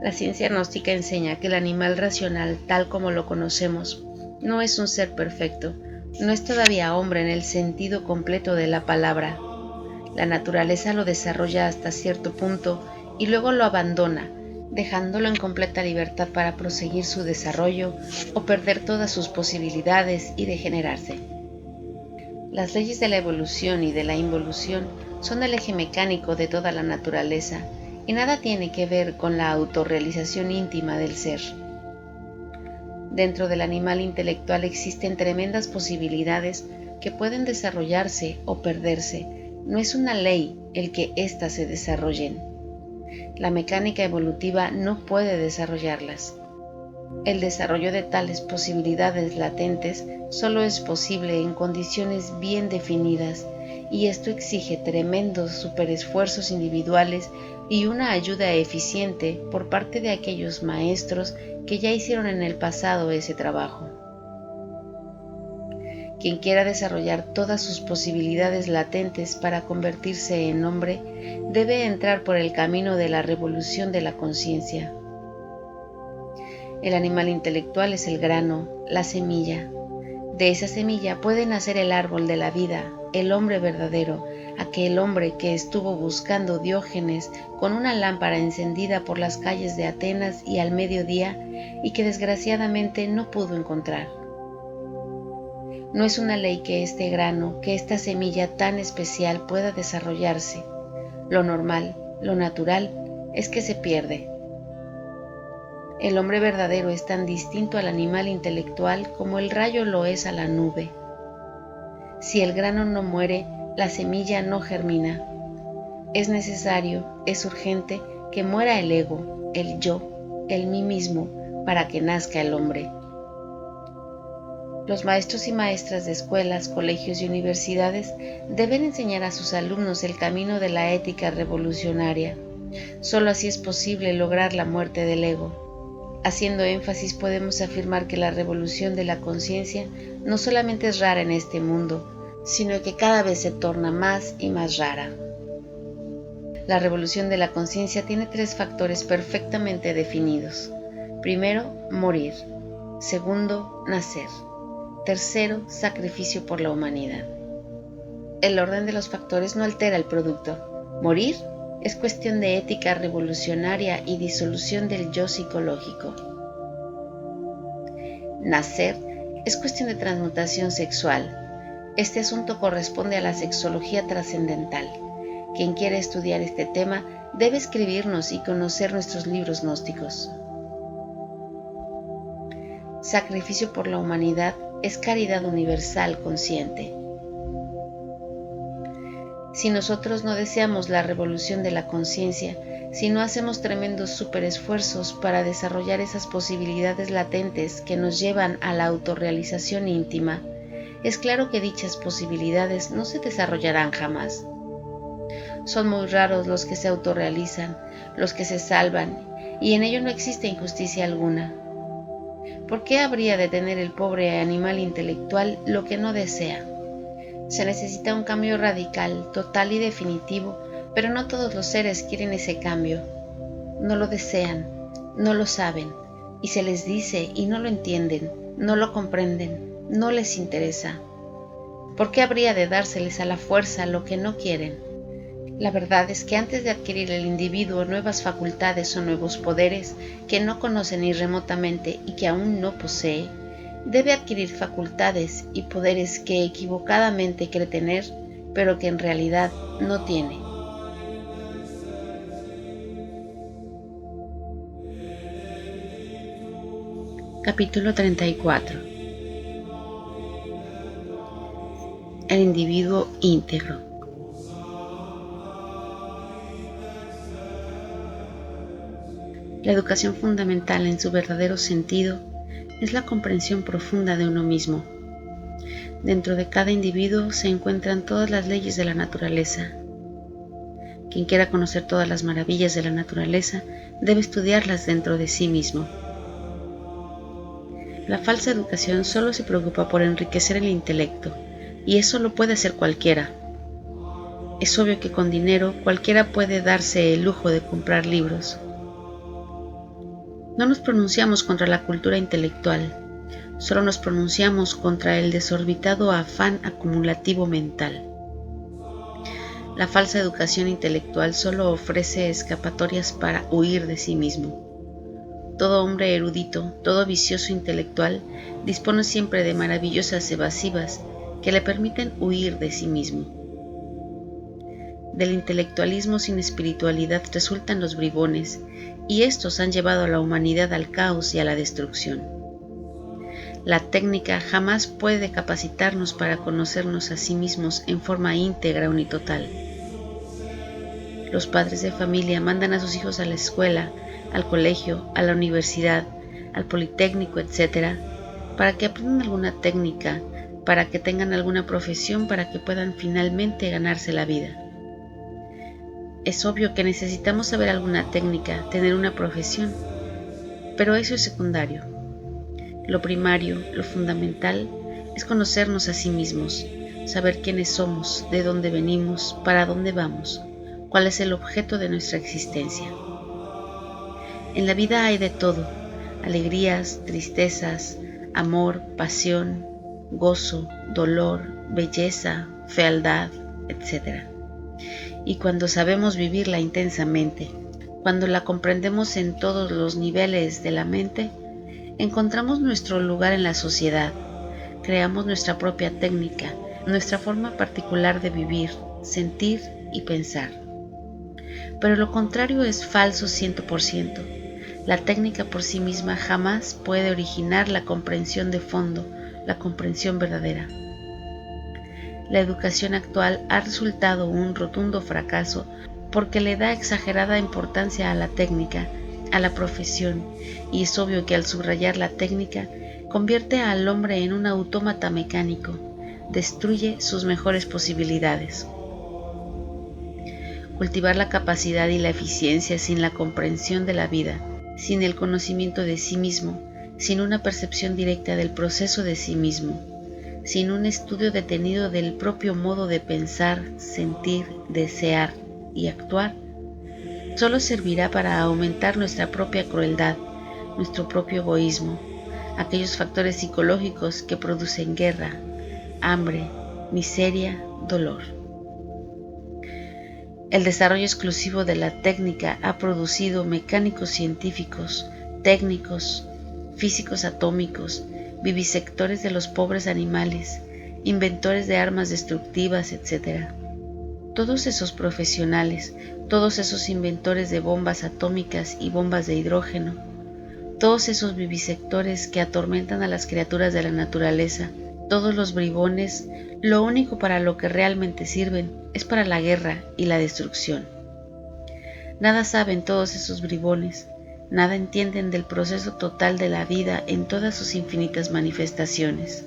La ciencia gnóstica enseña que el animal racional, tal como lo conocemos, no es un ser perfecto, no es todavía hombre en el sentido completo de la palabra. La naturaleza lo desarrolla hasta cierto punto y luego lo abandona, dejándolo en completa libertad para proseguir su desarrollo o perder todas sus posibilidades y degenerarse. Las leyes de la evolución y de la involución son el eje mecánico de toda la naturaleza y nada tiene que ver con la autorrealización íntima del ser. Dentro del animal intelectual existen tremendas posibilidades que pueden desarrollarse o perderse. No es una ley el que éstas se desarrollen. La mecánica evolutiva no puede desarrollarlas. El desarrollo de tales posibilidades latentes solo es posible en condiciones bien definidas, y esto exige tremendos superesfuerzos individuales y una ayuda eficiente por parte de aquellos maestros que ya hicieron en el pasado ese trabajo. Quien quiera desarrollar todas sus posibilidades latentes para convertirse en hombre, debe entrar por el camino de la revolución de la conciencia. El animal intelectual es el grano, la semilla. De esa semilla puede nacer el árbol de la vida, el hombre verdadero, aquel hombre que estuvo buscando Diógenes con una lámpara encendida por las calles de Atenas y al mediodía y que desgraciadamente no pudo encontrar. No es una ley que este grano, que esta semilla tan especial pueda desarrollarse. Lo normal, lo natural, es que se pierde. El hombre verdadero es tan distinto al animal intelectual como el rayo lo es a la nube. Si el grano no muere, la semilla no germina. Es necesario, es urgente que muera el ego, el yo, el mí mismo, para que nazca el hombre. Los maestros y maestras de escuelas, colegios y universidades deben enseñar a sus alumnos el camino de la ética revolucionaria. Solo así es posible lograr la muerte del ego. Haciendo énfasis podemos afirmar que la revolución de la conciencia no solamente es rara en este mundo, sino que cada vez se torna más y más rara. La revolución de la conciencia tiene 3 factores perfectamente definidos. Primero, morir. Segundo, nacer. Tercero, sacrificio por la humanidad. El orden de los factores no altera el producto. Morir es cuestión de ética revolucionaria y disolución del yo psicológico. Nacer es cuestión de transmutación sexual. Este asunto corresponde a la sexología trascendental. Quien quiera estudiar este tema debe escribirnos y conocer nuestros libros gnósticos. Sacrificio por la humanidad es caridad universal consciente. Si nosotros no deseamos la revolución de la conciencia, si no hacemos tremendos superesfuerzos para desarrollar esas posibilidades latentes que nos llevan a la autorrealización íntima, es claro que dichas posibilidades no se desarrollarán jamás. Son muy raros los que se autorrealizan, los que se salvan, y en ello no existe injusticia alguna. ¿Por qué habría de tener el pobre animal intelectual lo que no desea? Se necesita un cambio radical, total y definitivo, pero no todos los seres quieren ese cambio. No lo desean, no lo saben, y se les dice y no lo entienden, no lo comprenden, no les interesa. ¿Por qué habría de dárseles a la fuerza lo que no quieren? La verdad es que antes de adquirir el individuo nuevas facultades o nuevos poderes que no conoce ni remotamente y que aún no posee, debe adquirir facultades y poderes que equivocadamente cree tener, pero que en realidad no tiene. Capítulo 34. El individuo íntegro. La educación fundamental en su verdadero sentido es la comprensión profunda de uno mismo. Dentro de cada individuo se encuentran todas las leyes de la naturaleza. Quien quiera conocer todas las maravillas de la naturaleza debe estudiarlas dentro de sí mismo. La falsa educación solo se preocupa por enriquecer el intelecto, y eso lo puede hacer cualquiera. Es obvio que con dinero cualquiera puede darse el lujo de comprar libros. No nos pronunciamos contra la cultura intelectual, solo nos pronunciamos contra el desorbitado afán acumulativo mental. La falsa educación intelectual solo ofrece escapatorias para huir de sí mismo. Todo hombre erudito, todo vicioso intelectual, dispone siempre de maravillosas evasivas que le permiten huir de sí mismo. Del intelectualismo sin espiritualidad resultan los bribones, y estos han llevado a la humanidad al caos y a la destrucción. La técnica jamás puede capacitarnos para conocernos a sí mismos en forma íntegra o total. Los padres de familia mandan a sus hijos a la escuela, al colegio, a la universidad, al politécnico, etc., para que aprendan alguna técnica, para que tengan alguna profesión, para que puedan finalmente ganarse la vida. Es obvio que necesitamos saber alguna técnica, tener una profesión, pero eso es secundario. Lo primario, lo fundamental, es conocernos a sí mismos, saber quiénes somos, de dónde venimos, para dónde vamos, cuál es el objeto de nuestra existencia. En la vida hay de todo: alegrías, tristezas, amor, pasión, gozo, dolor, belleza, fealdad, etc. Y cuando sabemos vivirla intensamente, cuando la comprendemos en todos los niveles de la mente, encontramos nuestro lugar en la sociedad, creamos nuestra propia técnica, nuestra forma particular de vivir, sentir y pensar. Pero lo contrario es falso 100%. La técnica por sí misma jamás puede originar la comprensión de fondo, la comprensión verdadera. La educación actual ha resultado un rotundo fracaso porque le da exagerada importancia a la técnica, a la profesión, y es obvio que al subrayar la técnica, convierte al hombre en un autómata mecánico, destruye sus mejores posibilidades. Cultivar la capacidad y la eficiencia sin la comprensión de la vida, sin el conocimiento de sí mismo, sin una percepción directa del proceso de sí mismo, sin un estudio detenido del propio modo de pensar, sentir, desear y actuar, solo servirá para aumentar nuestra propia crueldad, nuestro propio egoísmo, aquellos factores psicológicos que producen guerra, hambre, miseria, dolor. El desarrollo exclusivo de la técnica ha producido mecánicos científicos, técnicos, físicos atómicos, vivisectores de los pobres animales, inventores de armas destructivas, etc. Todos esos profesionales, todos esos inventores de bombas atómicas y bombas de hidrógeno, todos esos vivisectores que atormentan a las criaturas de la naturaleza, todos los bribones, lo único para lo que realmente sirven es para la guerra y la destrucción. Nada saben todos esos bribones, nada entienden del proceso total de la vida en todas sus infinitas manifestaciones.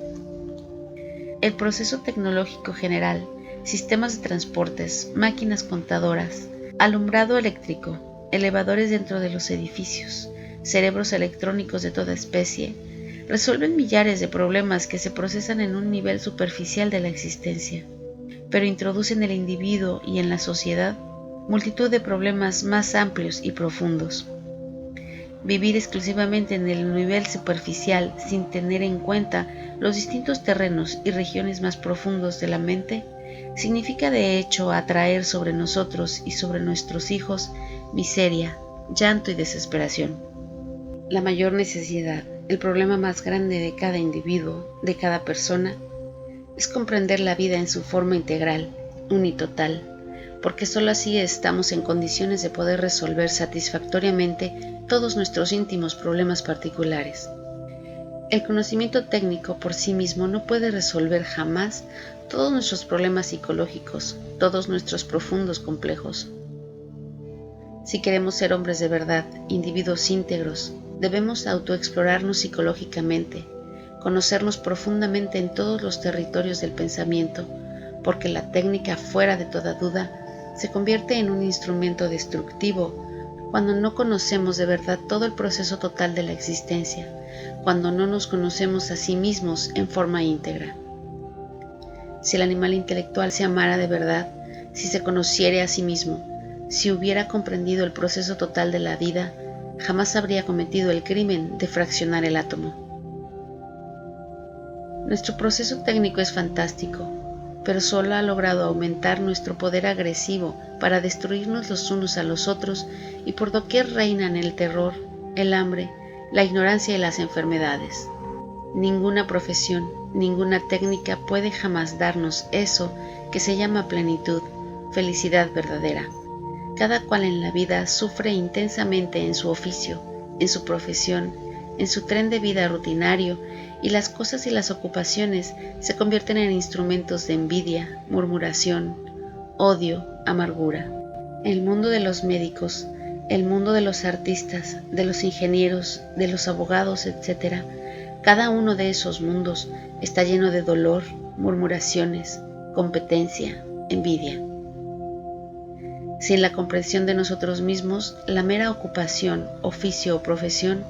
El proceso tecnológico general, sistemas de transportes, máquinas contadoras, alumbrado eléctrico, elevadores dentro de los edificios, cerebros electrónicos de toda especie, resuelven millares de problemas que se procesan en un nivel superficial de la existencia, pero introducen en el individuo y en la sociedad multitud de problemas más amplios y profundos. Vivir exclusivamente en el nivel superficial sin tener en cuenta los distintos terrenos y regiones más profundos de la mente significa de hecho atraer sobre nosotros y sobre nuestros hijos miseria, llanto y desesperación. La mayor necesidad, el problema más grande de cada individuo, de cada persona, es comprender la vida en su forma integral, unitotal, porque sólo así estamos en condiciones de poder resolver satisfactoriamente todos nuestros íntimos problemas particulares. El conocimiento técnico por sí mismo no puede resolver jamás todos nuestros problemas psicológicos, todos nuestros profundos complejos. Si queremos ser hombres de verdad, individuos íntegros, debemos autoexplorarnos psicológicamente, conocernos profundamente en todos los territorios del pensamiento, porque la técnica, fuera de toda duda, se convierte en un instrumento destructivo cuando no conocemos de verdad todo el proceso total de la existencia, cuando no nos conocemos a sí mismos en forma íntegra. Si el animal intelectual se amara de verdad, si se conociere a sí mismo, si hubiera comprendido el proceso total de la vida, jamás habría cometido el crimen de fraccionar el átomo. Nuestro proceso técnico es fantástico, pero solo ha logrado aumentar nuestro poder agresivo para destruirnos los unos a los otros, y por doquier reinan el terror, el hambre, la ignorancia y las enfermedades. Ninguna profesión, ninguna técnica puede jamás darnos eso que se llama plenitud, felicidad verdadera. Cada cual en la vida sufre intensamente en su oficio, en su profesión, en su tren de vida rutinario, y las cosas y las ocupaciones se convierten en instrumentos de envidia, murmuración, odio, amargura. El mundo de los médicos, el mundo de los artistas, de los ingenieros, de los abogados, etc., cada uno de esos mundos está lleno de dolor, murmuraciones, competencia, envidia. Sin la comprensión de nosotros mismos, la mera ocupación, oficio o profesión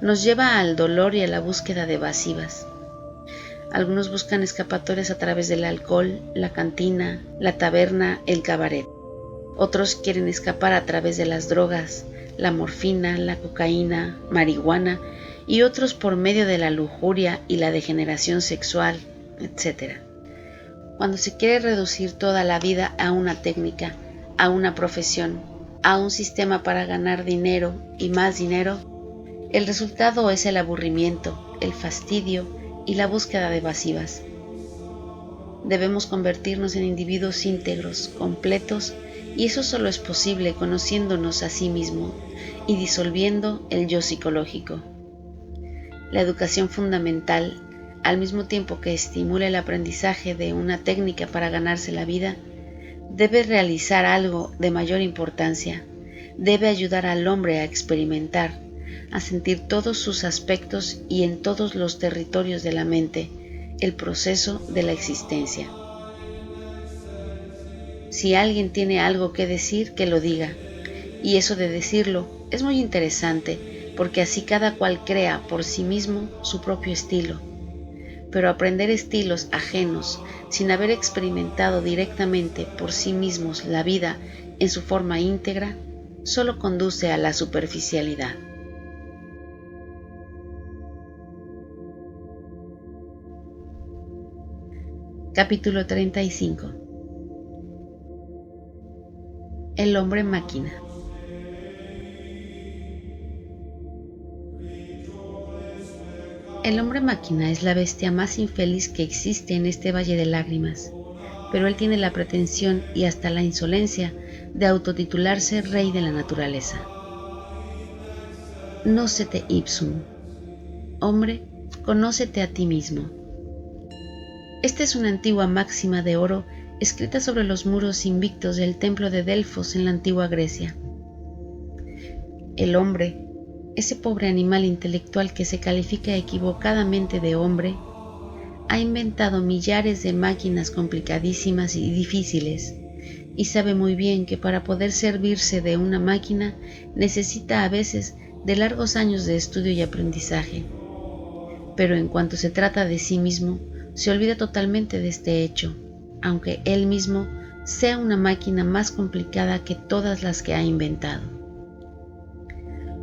nos lleva al dolor y a la búsqueda de evasivas. Algunos buscan escapatorias a través del alcohol, la cantina, la taberna, el cabaret. Otros quieren escapar a través de las drogas, la morfina, la cocaína, marihuana, y otros por medio de la lujuria y la degeneración sexual, etc. Cuando se quiere reducir toda la vida a una técnica, a una profesión, a un sistema para ganar dinero y más dinero, el resultado es el aburrimiento, el fastidio y la búsqueda de evasivas. Debemos convertirnos en individuos íntegros, completos, y eso solo es posible conociéndonos a sí mismo y disolviendo el yo psicológico. La educación fundamental, al mismo tiempo que estimula el aprendizaje de una técnica para ganarse la vida, debe realizar algo de mayor importancia, debe ayudar al hombre a experimentar, a sentir todos sus aspectos y en todos los territorios de la mente, el proceso de la existencia. Si alguien tiene algo que decir, que lo diga, y eso de decirlo es muy interesante, porque así cada cual crea por sí mismo su propio estilo. Pero aprender estilos ajenos, sin haber experimentado directamente por sí mismos la vida en su forma íntegra, solo conduce a la superficialidad. Capítulo 35. El hombre máquina. El hombre máquina es la bestia más infeliz que existe en este valle de lágrimas, pero él tiene la pretensión y hasta la insolencia de autotitularse rey de la naturaleza. Nocete ipsum. Hombre, conócete a ti mismo. Esta es una antigua máxima de oro escrita sobre los muros invictos del templo de Delfos en la antigua Grecia. El hombre, ese pobre animal intelectual que se califica equivocadamente de hombre, ha inventado millares de máquinas complicadísimas y difíciles, y sabe muy bien que para poder servirse de una máquina necesita a veces de largos años de estudio y aprendizaje. Pero en cuanto se trata de sí mismo, se olvida totalmente de este hecho, aunque él mismo sea una máquina más complicada que todas las que ha inventado.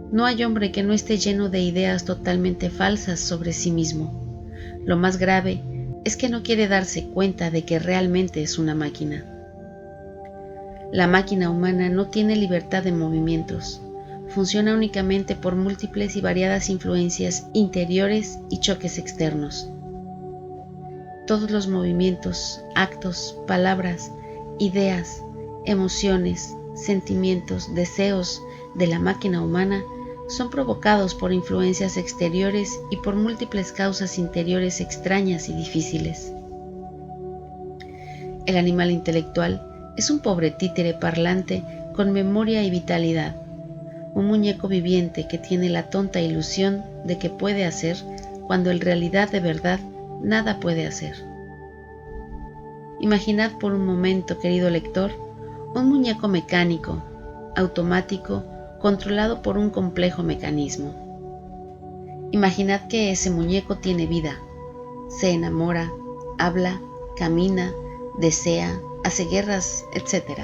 No hay hombre que no esté lleno de ideas totalmente falsas sobre sí mismo. Lo más grave es que no quiere darse cuenta de que realmente es una máquina. La máquina humana no tiene libertad de movimientos. Funciona únicamente por múltiples y variadas influencias interiores y choques externos. Todos los movimientos, actos, palabras, ideas, emociones, sentimientos, deseos de la máquina humana son provocados por influencias exteriores y por múltiples causas interiores extrañas y difíciles. El animal intelectual es un pobre títere parlante con memoria y vitalidad, un muñeco viviente que tiene la tonta ilusión de que puede hacer cuando en realidad de verdad nada puede hacer. Imaginad por un momento, querido lector, un muñeco mecánico, automático, controlado por un complejo mecanismo. Imaginad que ese muñeco tiene vida, se enamora, habla, camina, desea, hace guerras, etc.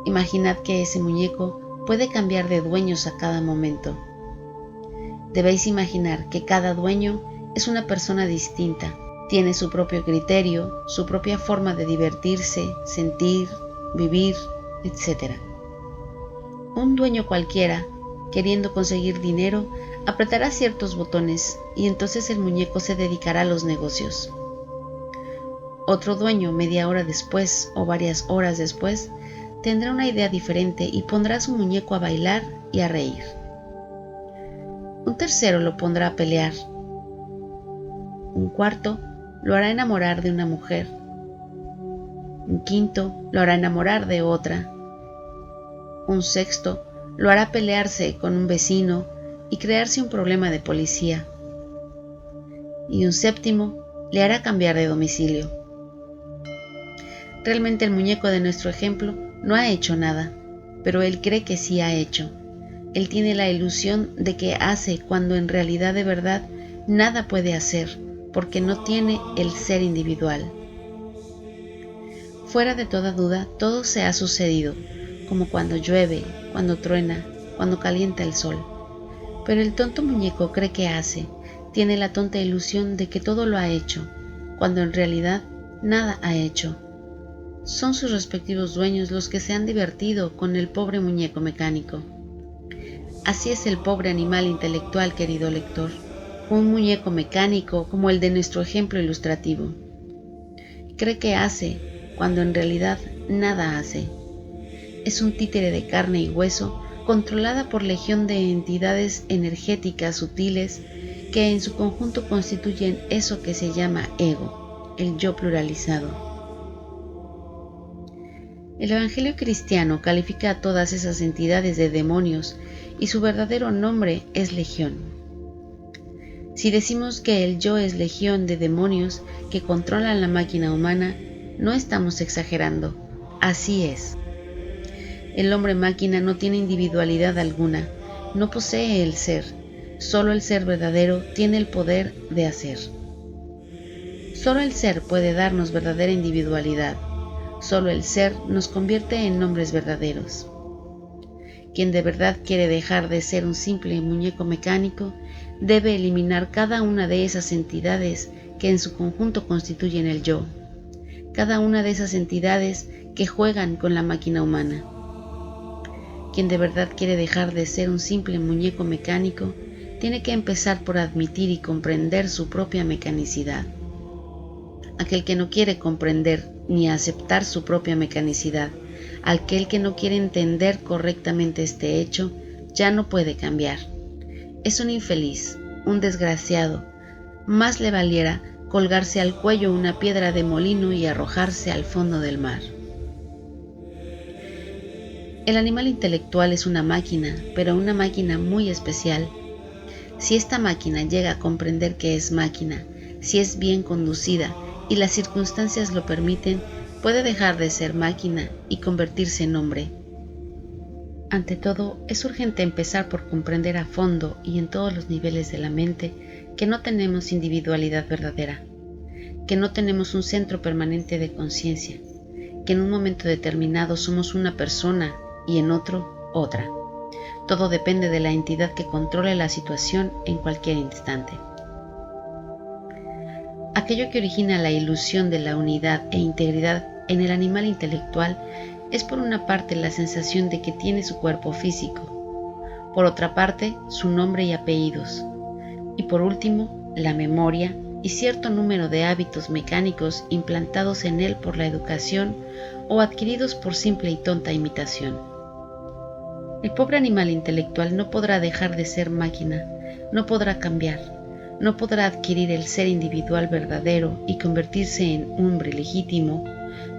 Imaginad que ese muñeco puede cambiar de dueños a cada momento. Debéis imaginar que cada dueño es una persona distinta, tiene su propio criterio, su propia forma de divertirse, sentir, vivir, etc. Un dueño cualquiera, queriendo conseguir dinero, apretará ciertos botones y entonces el muñeco se dedicará a los negocios. Otro dueño, media hora después o varias horas después, tendrá una idea diferente y pondrá a su muñeco a bailar y a reír. Un tercero lo pondrá a pelear. Un cuarto lo hará enamorar de una mujer. Un quinto lo hará enamorar de otra. Un sexto lo hará pelearse con un vecino y crearse un problema de policía. Y un séptimo le hará cambiar de domicilio. Realmente el muñeco de nuestro ejemplo no ha hecho nada, pero él cree que sí ha hecho. Él tiene la ilusión de que hace cuando en realidad de verdad nada puede hacer, porque no tiene el ser individual. Fuera de toda duda, todo se ha sucedido, como cuando llueve, cuando truena, cuando calienta el sol. Pero el tonto muñeco cree que hace, tiene la tonta ilusión de que todo lo ha hecho, cuando en realidad nada ha hecho. Son sus respectivos dueños los que se han divertido con el pobre muñeco mecánico. Así es el pobre animal intelectual, querido lector, un muñeco mecánico como el de nuestro ejemplo ilustrativo. Cree que hace, cuando en realidad nada hace. Es un títere de carne y hueso, controlada por legión de entidades energéticas sutiles que en su conjunto constituyen eso que se llama ego, el yo pluralizado. El Evangelio cristiano califica a todas esas entidades de demonios y su verdadero nombre es legión. Si decimos que el yo es legión de demonios que controlan la máquina humana, no estamos exagerando, así es. El hombre máquina no tiene individualidad alguna, no posee el ser, solo el ser verdadero tiene el poder de hacer. Solo el ser puede darnos verdadera individualidad. Solo el ser nos convierte en nombres verdaderos. Quien de verdad quiere dejar de ser un simple muñeco mecánico, debe eliminar cada una de esas entidades que en su conjunto constituyen el yo, cada una de esas entidades que juegan con la máquina humana. Quien de verdad quiere dejar de ser un simple muñeco mecánico, tiene que empezar por admitir y comprender su propia mecanicidad. Aquel que no quiere comprender ni aceptar su propia mecanicidad, aquel que no quiere entender correctamente este hecho, ya no puede cambiar. Es un infeliz, un desgraciado. Más le valiera colgarse al cuello una piedra de molino y arrojarse al fondo del mar. El animal intelectual es una máquina, pero una máquina muy especial. Si esta máquina llega a comprender que es máquina, si es bien conducida y las circunstancias lo permiten, puede dejar de ser máquina y convertirse en hombre. Ante todo, es urgente empezar por comprender a fondo y en todos los niveles de la mente que no tenemos individualidad verdadera, que no tenemos un centro permanente de conciencia, que en un momento determinado somos una persona y en otro, otra. Todo depende de la entidad que controle la situación en cualquier instante. Aquello que origina la ilusión de la unidad e integridad en el animal intelectual es por una parte la sensación de que tiene su cuerpo físico, por otra parte su nombre y apellidos, y por último la memoria y cierto número de hábitos mecánicos implantados en él por la educación o adquiridos por simple y tonta imitación. El pobre animal intelectual no podrá dejar de ser máquina, no podrá cambiar, no podrá adquirir el ser individual verdadero y convertirse en hombre legítimo,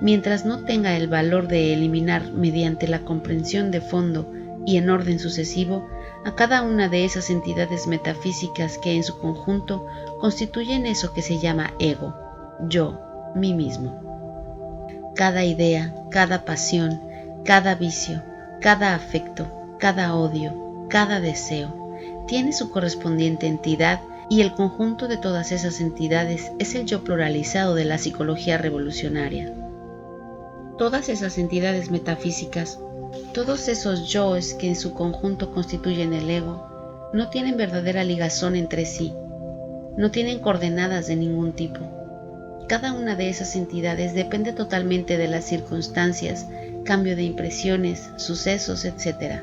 mientras no tenga el valor de eliminar mediante la comprensión de fondo y en orden sucesivo a cada una de esas entidades metafísicas que en su conjunto constituyen eso que se llama ego, yo, mí mismo. Cada idea, cada pasión, cada vicio, Cada afecto, cada odio, cada deseo tiene su correspondiente entidad y el conjunto de todas esas entidades es el yo pluralizado de la psicología revolucionaria. Todas esas entidades metafísicas, todos esos yoes que en su conjunto constituyen el ego, no tienen verdadera ligazón entre sí, no tienen coordenadas de ningún tipo. Cada una de esas entidades depende totalmente de las circunstancias, cambio de impresiones, sucesos, etc.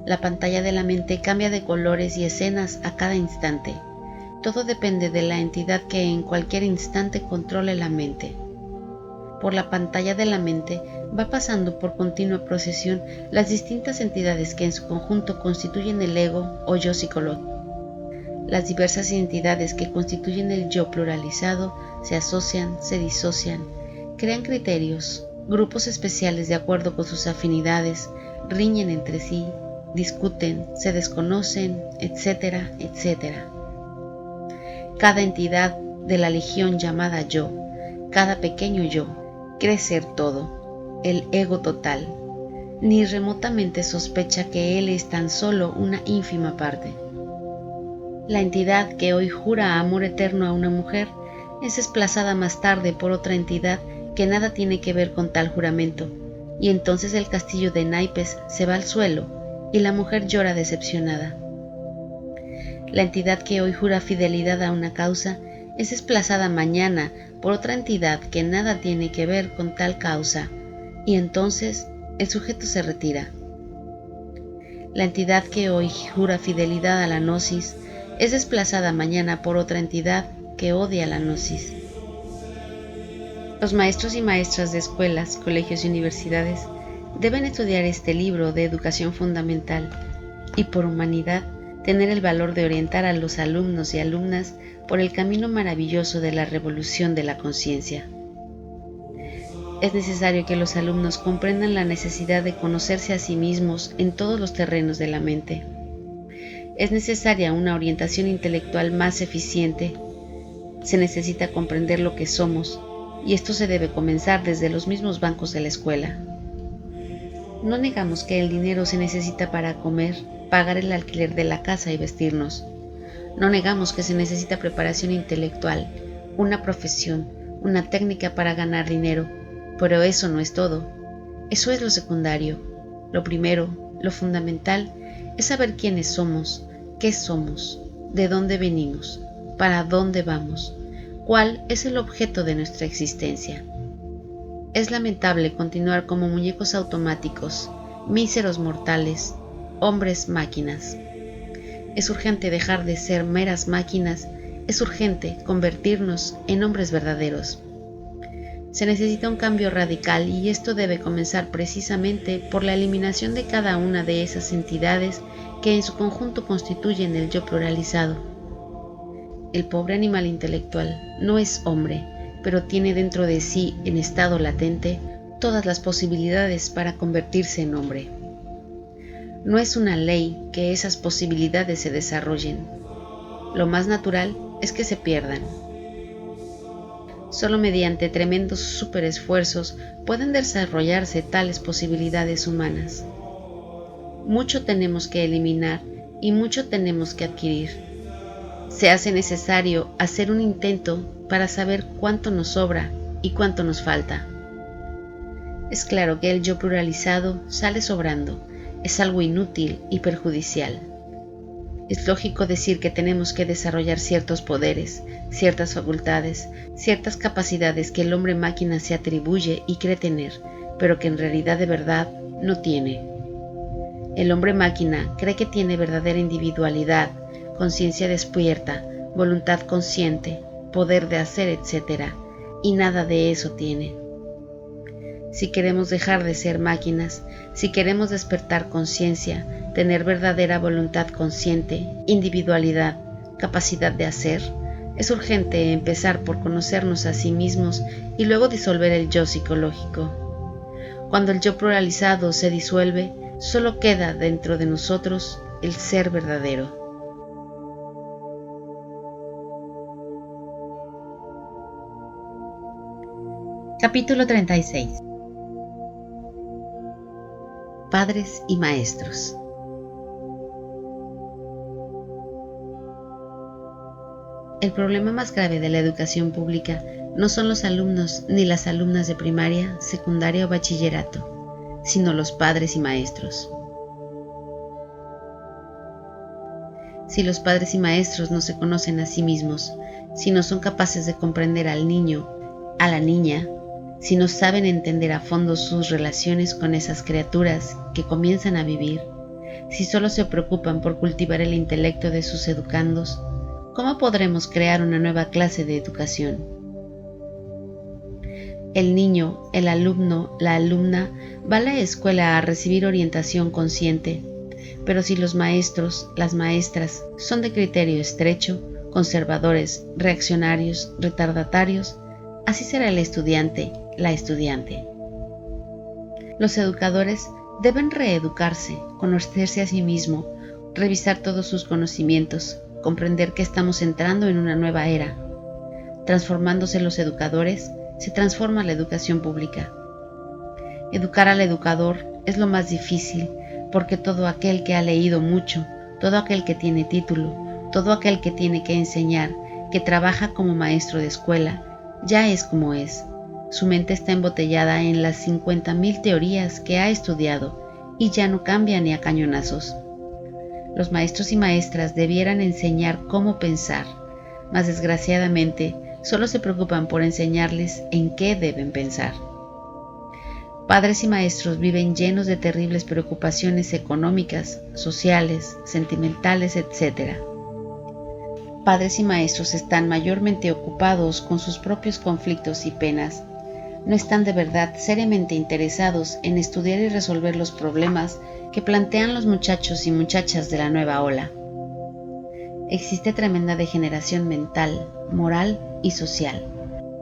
La pantalla de la mente cambia de colores y escenas a cada instante. Todo depende de la entidad que en cualquier instante controle la mente. Por la pantalla de la mente va pasando por continua procesión las distintas entidades que en su conjunto constituyen el ego o yo psicológico. Las diversas entidades que constituyen el yo pluralizado se asocian, se disocian, crean criterios, grupos especiales de acuerdo con sus afinidades, riñen entre sí, discuten, se desconocen, etcétera, etcétera. Cada entidad de la legión llamada yo, cada pequeño yo, cree ser todo, el ego total. Ni remotamente sospecha que él es tan solo una ínfima parte. La entidad que hoy jura amor eterno a una mujer es desplazada más tarde por otra entidad que nada tiene que ver con tal juramento, y entonces el castillo de naipes se va al suelo y la mujer llora decepcionada. La entidad que hoy jura fidelidad a una causa es desplazada mañana por otra entidad que nada tiene que ver con tal causa, y entonces el sujeto se retira. La entidad que hoy jura fidelidad a la gnosis es desplazada mañana por otra entidad que odia la gnosis. Los maestros y maestras de escuelas, colegios y universidades deben estudiar este libro de educación fundamental y por humanidad tener el valor de orientar a los alumnos y alumnas por el camino maravilloso de la revolución de la conciencia. Es necesario que los alumnos comprendan la necesidad de conocerse a sí mismos en todos los terrenos de la mente. Es necesaria una orientación intelectual más eficiente. Se necesita comprender lo que somos, y esto se debe comenzar desde los mismos bancos de la escuela. No negamos que el dinero se necesita para comer, pagar el alquiler de la casa y vestirnos. No negamos que se necesita preparación intelectual, una profesión, una técnica para ganar dinero, pero eso no es todo. Eso es lo secundario. Lo primero, lo fundamental, es saber quiénes somos, qué somos, de dónde venimos, para dónde vamos, cuál es el objeto de nuestra existencia. Es lamentable continuar como muñecos automáticos, míseros mortales, hombres máquinas. Es urgente dejar de ser meras máquinas, es urgente convertirnos en hombres verdaderos. Se necesita un cambio radical y esto debe comenzar precisamente por la eliminación de cada una de esas entidades que en su conjunto constituyen el yo pluralizado. El pobre animal intelectual no es hombre, pero tiene dentro de sí, en estado latente, todas las posibilidades para convertirse en hombre. No es una ley que esas posibilidades se desarrollen. Lo más natural es que se pierdan. Solo mediante tremendos superesfuerzos pueden desarrollarse tales posibilidades humanas. Mucho tenemos que eliminar y mucho tenemos que adquirir. Se hace necesario hacer un intento para saber cuánto nos sobra y cuánto nos falta. Es claro que el yo pluralizado sale sobrando, es algo inútil y perjudicial. Es lógico decir que tenemos que desarrollar ciertos poderes, ciertas facultades, ciertas capacidades que el hombre máquina se atribuye y cree tener, pero que en realidad de verdad no tiene. El hombre máquina cree que tiene verdadera individualidad, conciencia despierta, voluntad consciente, poder de hacer, etc., y nada de eso tiene. Si queremos dejar de ser máquinas, si queremos despertar conciencia, tener verdadera voluntad consciente, individualidad, capacidad de hacer, es urgente empezar por conocernos a sí mismos y luego disolver el yo psicológico. Cuando el yo pluralizado se disuelve, solo queda dentro de nosotros el ser verdadero. Capítulo 36. Padres y maestros. El problema más grave de la educación pública no son los alumnos ni las alumnas de primaria, secundaria o bachillerato, sino los padres y maestros. Si los padres y maestros no se conocen a sí mismos, si no son capaces de comprender al niño, a la niña, si no saben entender a fondo sus relaciones con esas criaturas que comienzan a vivir, si solo se preocupan por cultivar el intelecto de sus educandos, ¿cómo podremos crear una nueva clase de educación? El niño, el alumno, la alumna va a la escuela a recibir orientación consciente, pero si los maestros, las maestras son de criterio estrecho, conservadores, reaccionarios, retardatarios, así será el estudiante, la estudiante. Los educadores deben reeducarse, conocerse a sí mismo, revisar todos sus conocimientos, comprender que estamos entrando en una nueva era. Transformándose los educadores, se transforma la educación pública. Educar al educador es lo más difícil, porque todo aquel que ha leído mucho, todo aquel que tiene título, todo aquel que tiene que enseñar, que trabaja como maestro de escuela, ya es como es. Su mente está embotellada en las 50.000 teorías que ha estudiado y ya no cambia ni a cañonazos. Los maestros y maestras debieran enseñar cómo pensar, mas desgraciadamente solo se preocupan por enseñarles en qué deben pensar. Padres y maestros viven llenos de terribles preocupaciones económicas, sociales, sentimentales, etc. Padres y maestros están mayormente ocupados con sus propios conflictos y penas. No están de verdad seriamente interesados en estudiar y resolver los problemas que plantean los muchachos y muchachas de la nueva ola. Existe tremenda degeneración mental, moral y social,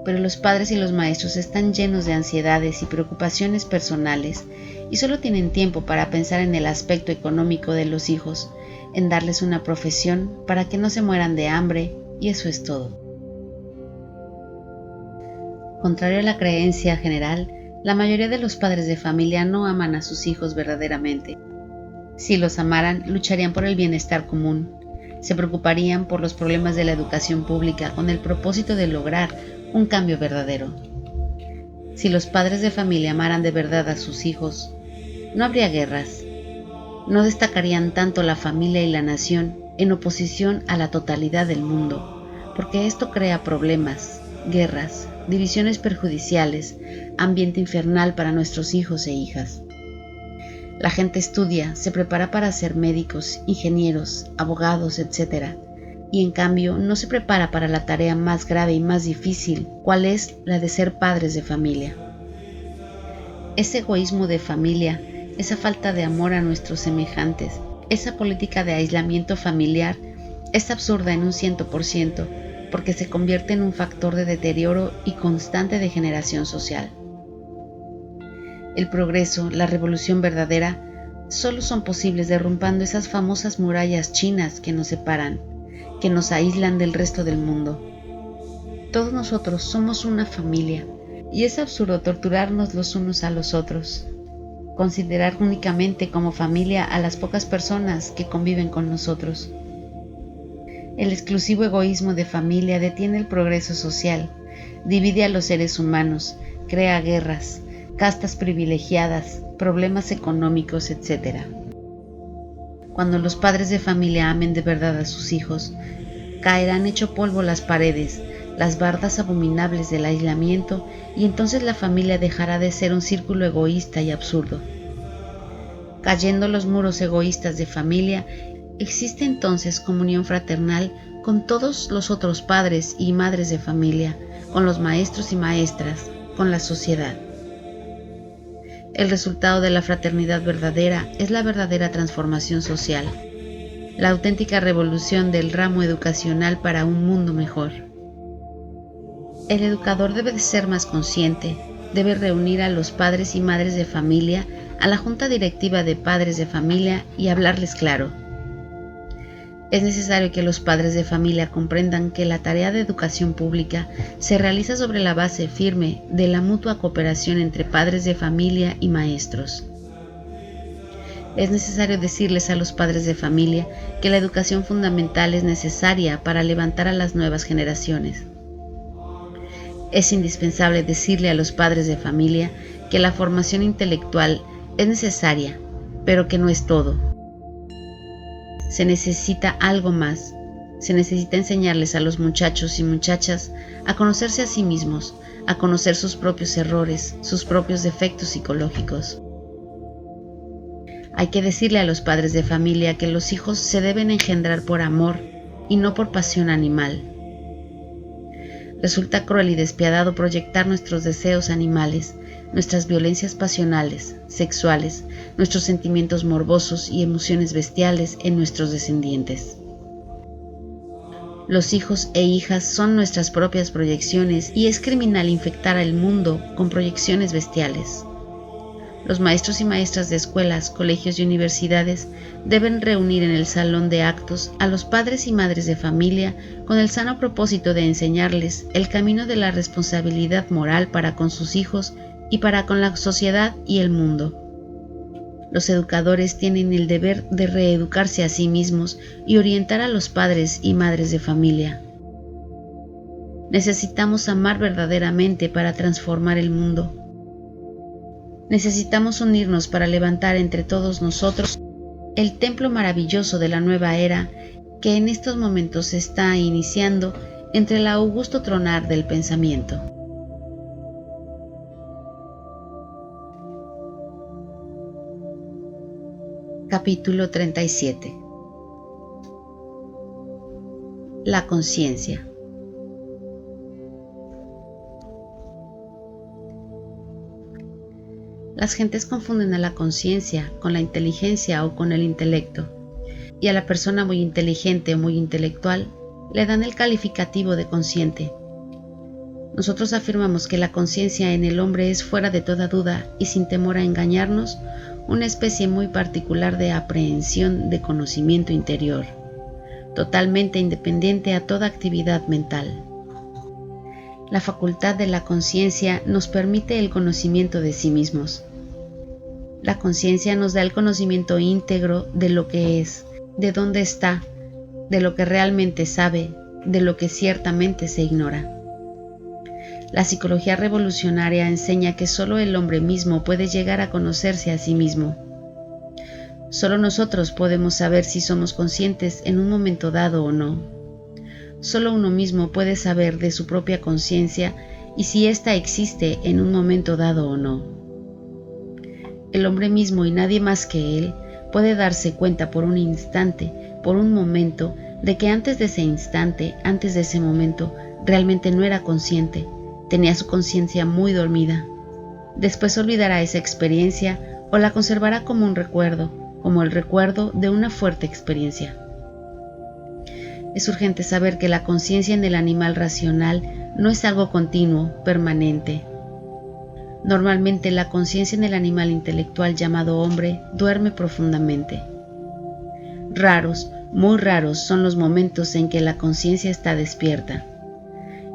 pero los padres y los maestros están llenos de ansiedades y preocupaciones personales y solo tienen tiempo para pensar en el aspecto económico de los hijos, en darles una profesión para que no se mueran de hambre, y eso es todo. Contrario a la creencia general, la mayoría de los padres de familia no aman a sus hijos verdaderamente. Si los amaran, lucharían por el bienestar común, se preocuparían por los problemas de la educación pública con el propósito de lograr un cambio verdadero. Si los padres de familia amaran de verdad a sus hijos, no habría guerras. No destacarían tanto la familia y la nación en oposición a la totalidad del mundo, porque esto crea problemas, guerras, divisiones perjudiciales, ambiente infernal para nuestros hijos e hijas. La gente estudia, se prepara para ser médicos, ingenieros, abogados, etc. Y en cambio no se prepara para la tarea más grave y más difícil, cual es la de ser padres de familia. Ese egoísmo de familia, esa falta de amor a nuestros semejantes, esa política de aislamiento familiar es absurda en un 100%, porque se convierte en un factor de deterioro y constante degeneración social. El progreso, la revolución verdadera, solo son posibles derrumbando esas famosas murallas chinas que nos separan, que nos aíslan del resto del mundo. Todos nosotros somos una familia, y es absurdo torturarnos los unos a los otros. Considerar únicamente como familia a las pocas personas que conviven con nosotros. El exclusivo egoísmo de familia detiene el progreso social, divide a los seres humanos, crea guerras, castas privilegiadas, problemas económicos, etc. Cuando los padres de familia amen de verdad a sus hijos, caerán hecho polvo las paredes, las bardas abominables del aislamiento, y entonces la familia dejará de ser un círculo egoísta y absurdo. Cayendo los muros egoístas de familia, existe entonces comunión fraternal con todos los otros padres y madres de familia, con los maestros y maestras, con la sociedad. El resultado de la fraternidad verdadera es la verdadera transformación social, la auténtica revolución del ramo educacional para un mundo mejor. El educador debe de ser más consciente, debe reunir a los padres y madres de familia, a la junta directiva de padres de familia y hablarles claro. Es necesario que los padres de familia comprendan que la tarea de educación pública se realiza sobre la base firme de la mutua cooperación entre padres de familia y maestros. Es necesario decirles a los padres de familia que la educación fundamental es necesaria para levantar a las nuevas generaciones. Es indispensable decirle a los padres de familia que la formación intelectual es necesaria, pero que no es todo. Se necesita algo más. Se necesita enseñarles a los muchachos y muchachas a conocerse a sí mismos, a conocer sus propios errores, sus propios defectos psicológicos. Hay que decirle a los padres de familia que los hijos se deben engendrar por amor y no por pasión animal. Resulta cruel y despiadado proyectar nuestros deseos animales, nuestras violencias pasionales, sexuales, nuestros sentimientos morbosos y emociones bestiales en nuestros descendientes. Los hijos e hijas son nuestras propias proyecciones y es criminal infectar al mundo con proyecciones bestiales. Los maestros y maestras de escuelas, colegios y universidades deben reunir en el salón de actos a los padres y madres de familia con el sano propósito de enseñarles el camino de la responsabilidad moral para con sus hijos y para con la sociedad y el mundo. Los educadores tienen el deber de reeducarse a sí mismos y orientar a los padres y madres de familia. Necesitamos amar verdaderamente para transformar el mundo. Necesitamos unirnos para levantar entre todos nosotros el templo maravilloso de la nueva era que en estos momentos se está iniciando entre el augusto tronar del pensamiento. Capítulo 37. La conciencia. Las gentes confunden a la conciencia con la inteligencia o con el intelecto, y a la persona muy inteligente o muy intelectual le dan el calificativo de consciente. Nosotros afirmamos que la conciencia en el hombre es fuera de toda duda y sin temor a engañarnos, una especie muy particular de aprehensión de conocimiento interior, totalmente independiente a toda actividad mental. La facultad de la conciencia nos permite el conocimiento de sí mismos. La conciencia nos da el conocimiento íntegro de lo que es, de dónde está, de lo que realmente sabe, de lo que ciertamente se ignora. La psicología revolucionaria enseña que solo el hombre mismo puede llegar a conocerse a sí mismo. Solo nosotros podemos saber si somos conscientes en un momento dado o no. Solo uno mismo puede saber de su propia conciencia y si ésta existe en un momento dado o no. El hombre mismo y nadie más que él puede darse cuenta por un instante, por un momento, de que antes de ese instante, antes de ese momento, realmente no era consciente, tenía su conciencia muy dormida. Después olvidará esa experiencia o la conservará como un recuerdo, como el recuerdo de una fuerte experiencia. Es urgente saber que la conciencia en el animal racional no es algo continuo, permanente. Normalmente la conciencia en el animal intelectual llamado hombre duerme profundamente. Raros, muy raros son los momentos en que la conciencia está despierta.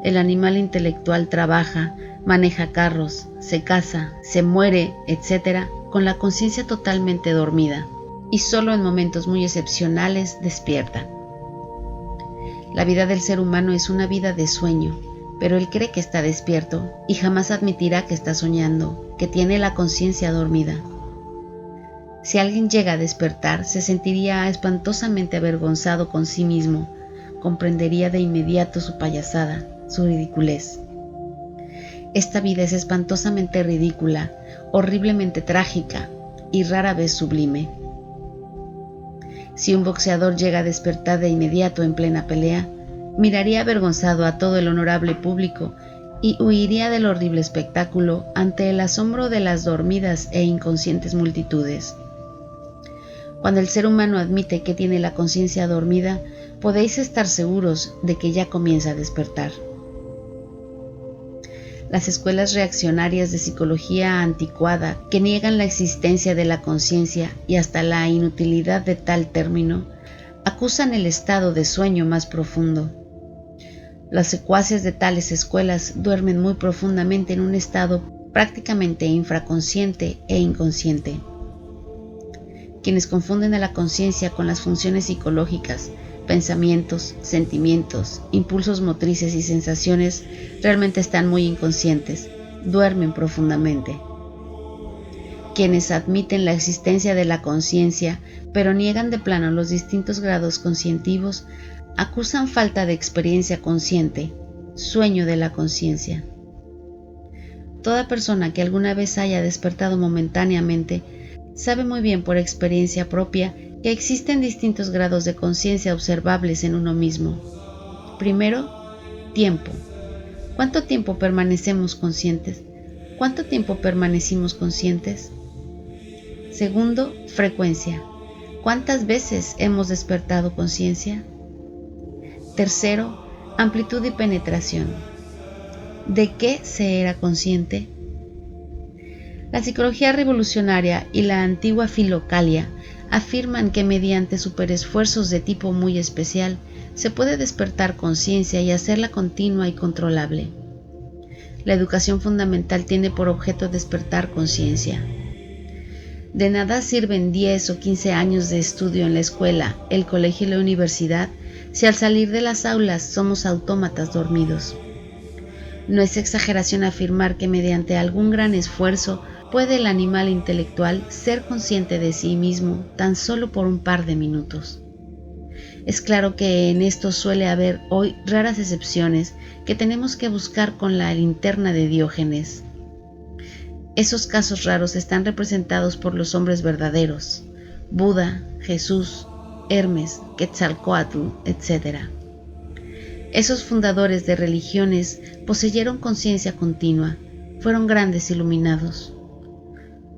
El animal intelectual trabaja, maneja carros, se casa, se muere, etc., con la conciencia totalmente dormida, y solo en momentos muy excepcionales despierta. La vida del ser humano es una vida de sueño, pero él cree que está despierto y jamás admitirá que está soñando, que tiene la conciencia dormida. Si alguien llega a despertar, se sentiría espantosamente avergonzado con sí mismo, comprendería de inmediato su payasada, su ridiculez. Esta vida es espantosamente ridícula, horriblemente trágica y rara vez sublime. Si un boxeador llega a despertar de inmediato en plena pelea, miraría avergonzado a todo el honorable público y huiría del horrible espectáculo ante el asombro de las dormidas e inconscientes multitudes. Cuando el ser humano admite que tiene la conciencia dormida, podéis estar seguros de que ya comienza a despertar. Las escuelas reaccionarias de psicología anticuada que niegan la existencia de la conciencia y hasta la inutilidad de tal término, acusan el estado de sueño más profundo. Los secuaces de tales escuelas duermen muy profundamente en un estado prácticamente infraconsciente e inconsciente. Quienes confunden a la conciencia con las funciones psicológicas, pensamientos, sentimientos, impulsos motrices y sensaciones realmente están muy inconscientes, duermen profundamente. Quienes admiten la existencia de la conciencia, pero niegan de plano los distintos grados conscientivos, acusan falta de experiencia consciente, sueño de la conciencia. Toda persona que alguna vez haya despertado momentáneamente sabe muy bien por experiencia propia que existen distintos grados de conciencia observables en uno mismo. Primero, tiempo. ¿Cuánto tiempo permanecemos conscientes? ¿Cuánto tiempo permanecimos conscientes? Segundo, frecuencia. ¿Cuántas veces hemos despertado conciencia? Tercero, amplitud y penetración. ¿De qué se era consciente? La psicología revolucionaria y la antigua filocalia afirman que mediante superesfuerzos de tipo muy especial se puede despertar conciencia y hacerla continua y controlable. La educación fundamental tiene por objeto despertar conciencia. De nada sirven 10 o 15 años de estudio en la escuela, el colegio y la universidad si al salir de las aulas somos autómatas dormidos. No es exageración afirmar que mediante algún gran esfuerzo puede el animal intelectual ser consciente de sí mismo tan solo por un par de minutos. Es claro que en esto suele haber hoy raras excepciones que tenemos que buscar con la linterna de Diógenes. Esos casos raros están representados por los hombres verdaderos, Buda, Jesús, Hermes, Quetzalcóatl, etc. Esos fundadores de religiones poseyeron conciencia continua, fueron grandes iluminados.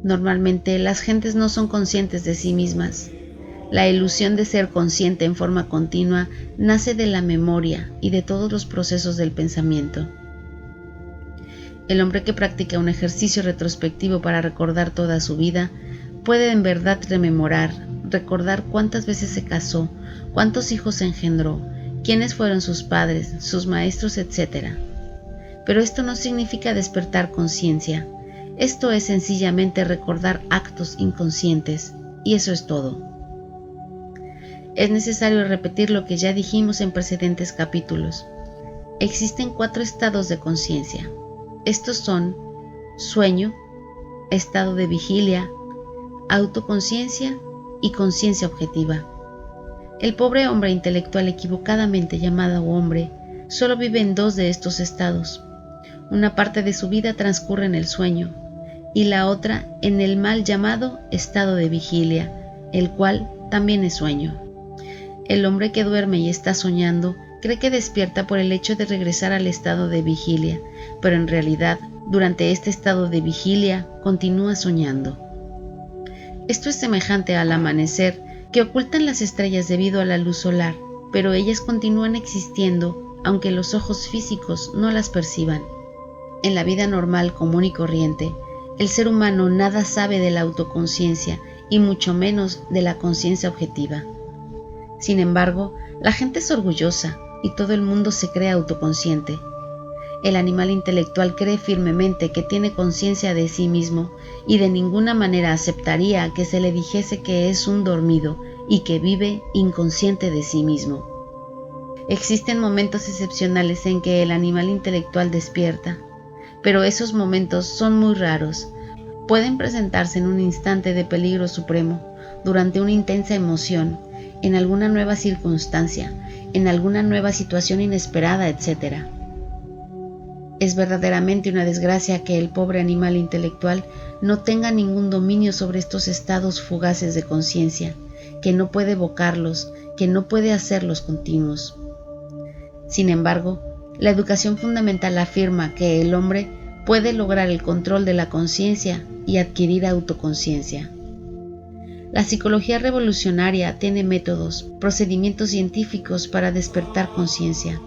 Normalmente las gentes no son conscientes de sí mismas. La ilusión de ser consciente en forma continua nace de la memoria y de todos los procesos del pensamiento. El hombre que practica un ejercicio retrospectivo para recordar toda su vida puede en verdad rememorar, recordar cuántas veces se casó, cuántos hijos engendró, quiénes fueron sus padres, sus maestros, etc. Pero esto no significa despertar conciencia. Esto es sencillamente recordar actos inconscientes, y eso es todo. Es necesario repetir lo que ya dijimos en precedentes capítulos. Existen 4 estados de conciencia. Estos son sueño, estado de vigilia, autoconciencia y conciencia objetiva. El pobre hombre intelectual equivocadamente llamado hombre solo vive en 2 de estos estados. Una parte de su vida transcurre en el sueño y la otra en el mal llamado estado de vigilia, el cual también es sueño. El hombre que duerme y está soñando cree que despierta por el hecho de regresar al estado de vigilia, pero en realidad, durante este estado de vigilia, continúa soñando. Esto es semejante al amanecer, que ocultan las estrellas debido a la luz solar, pero ellas continúan existiendo, aunque los ojos físicos no las perciban. En la vida normal, común y corriente, el ser humano nada sabe de la autoconciencia y mucho menos de la conciencia objetiva. Sin embargo, la gente es orgullosa y todo el mundo se cree autoconsciente. El animal intelectual cree firmemente que tiene conciencia de sí mismo y de ninguna manera aceptaría que se le dijese que es un dormido y que vive inconsciente de sí mismo. Existen momentos excepcionales en que el animal intelectual despierta, pero esos momentos son muy raros. Pueden presentarse en un instante de peligro supremo, durante una intensa emoción, en alguna nueva circunstancia, en alguna nueva situación inesperada, etc. Es verdaderamente una desgracia que el pobre animal intelectual no tenga ningún dominio sobre estos estados fugaces de conciencia, que no puede evocarlos, que no puede hacerlos continuos. Sin embargo, la educación fundamental afirma que el hombre puede lograr el control de la conciencia y adquirir autoconciencia. La psicología revolucionaria tiene métodos, procedimientos científicos para despertar conciencia.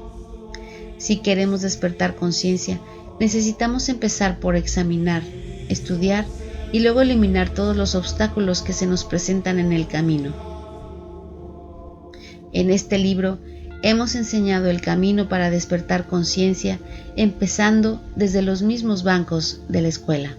Si queremos despertar conciencia, necesitamos empezar por examinar, estudiar y luego eliminar todos los obstáculos que se nos presentan en el camino. En este libro hemos enseñado el camino para despertar conciencia, empezando desde los mismos bancos de la escuela.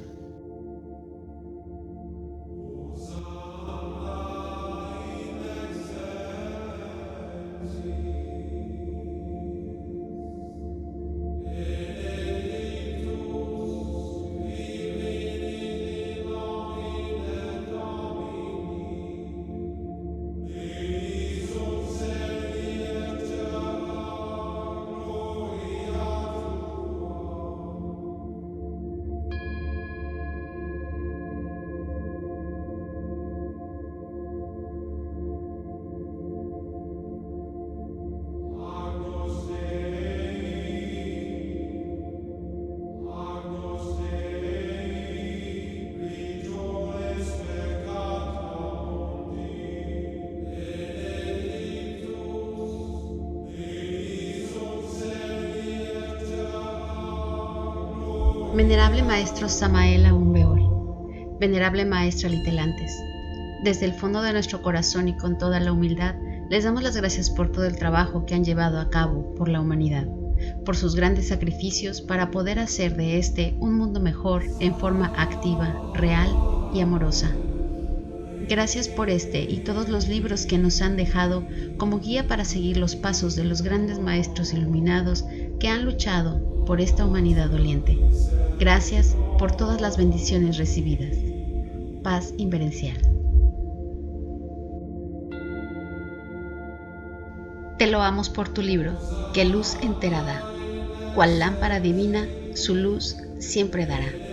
Venerable Maestro Samael Aún Weor, Venerable Maestra Litelantes, desde el fondo de nuestro corazón y con toda la humildad, les damos las gracias por todo el trabajo que han llevado a cabo por la humanidad, por sus grandes sacrificios para poder hacer de este un mundo mejor en forma activa, real y amorosa. Gracias por este y todos los libros que nos han dejado como guía para seguir los pasos de los grandes maestros iluminados que han luchado por esta humanidad doliente. Gracias por todas las bendiciones recibidas. Paz inverencial. Te loamos por tu libro, que luz entera da. Cual lámpara divina, su luz siempre dará.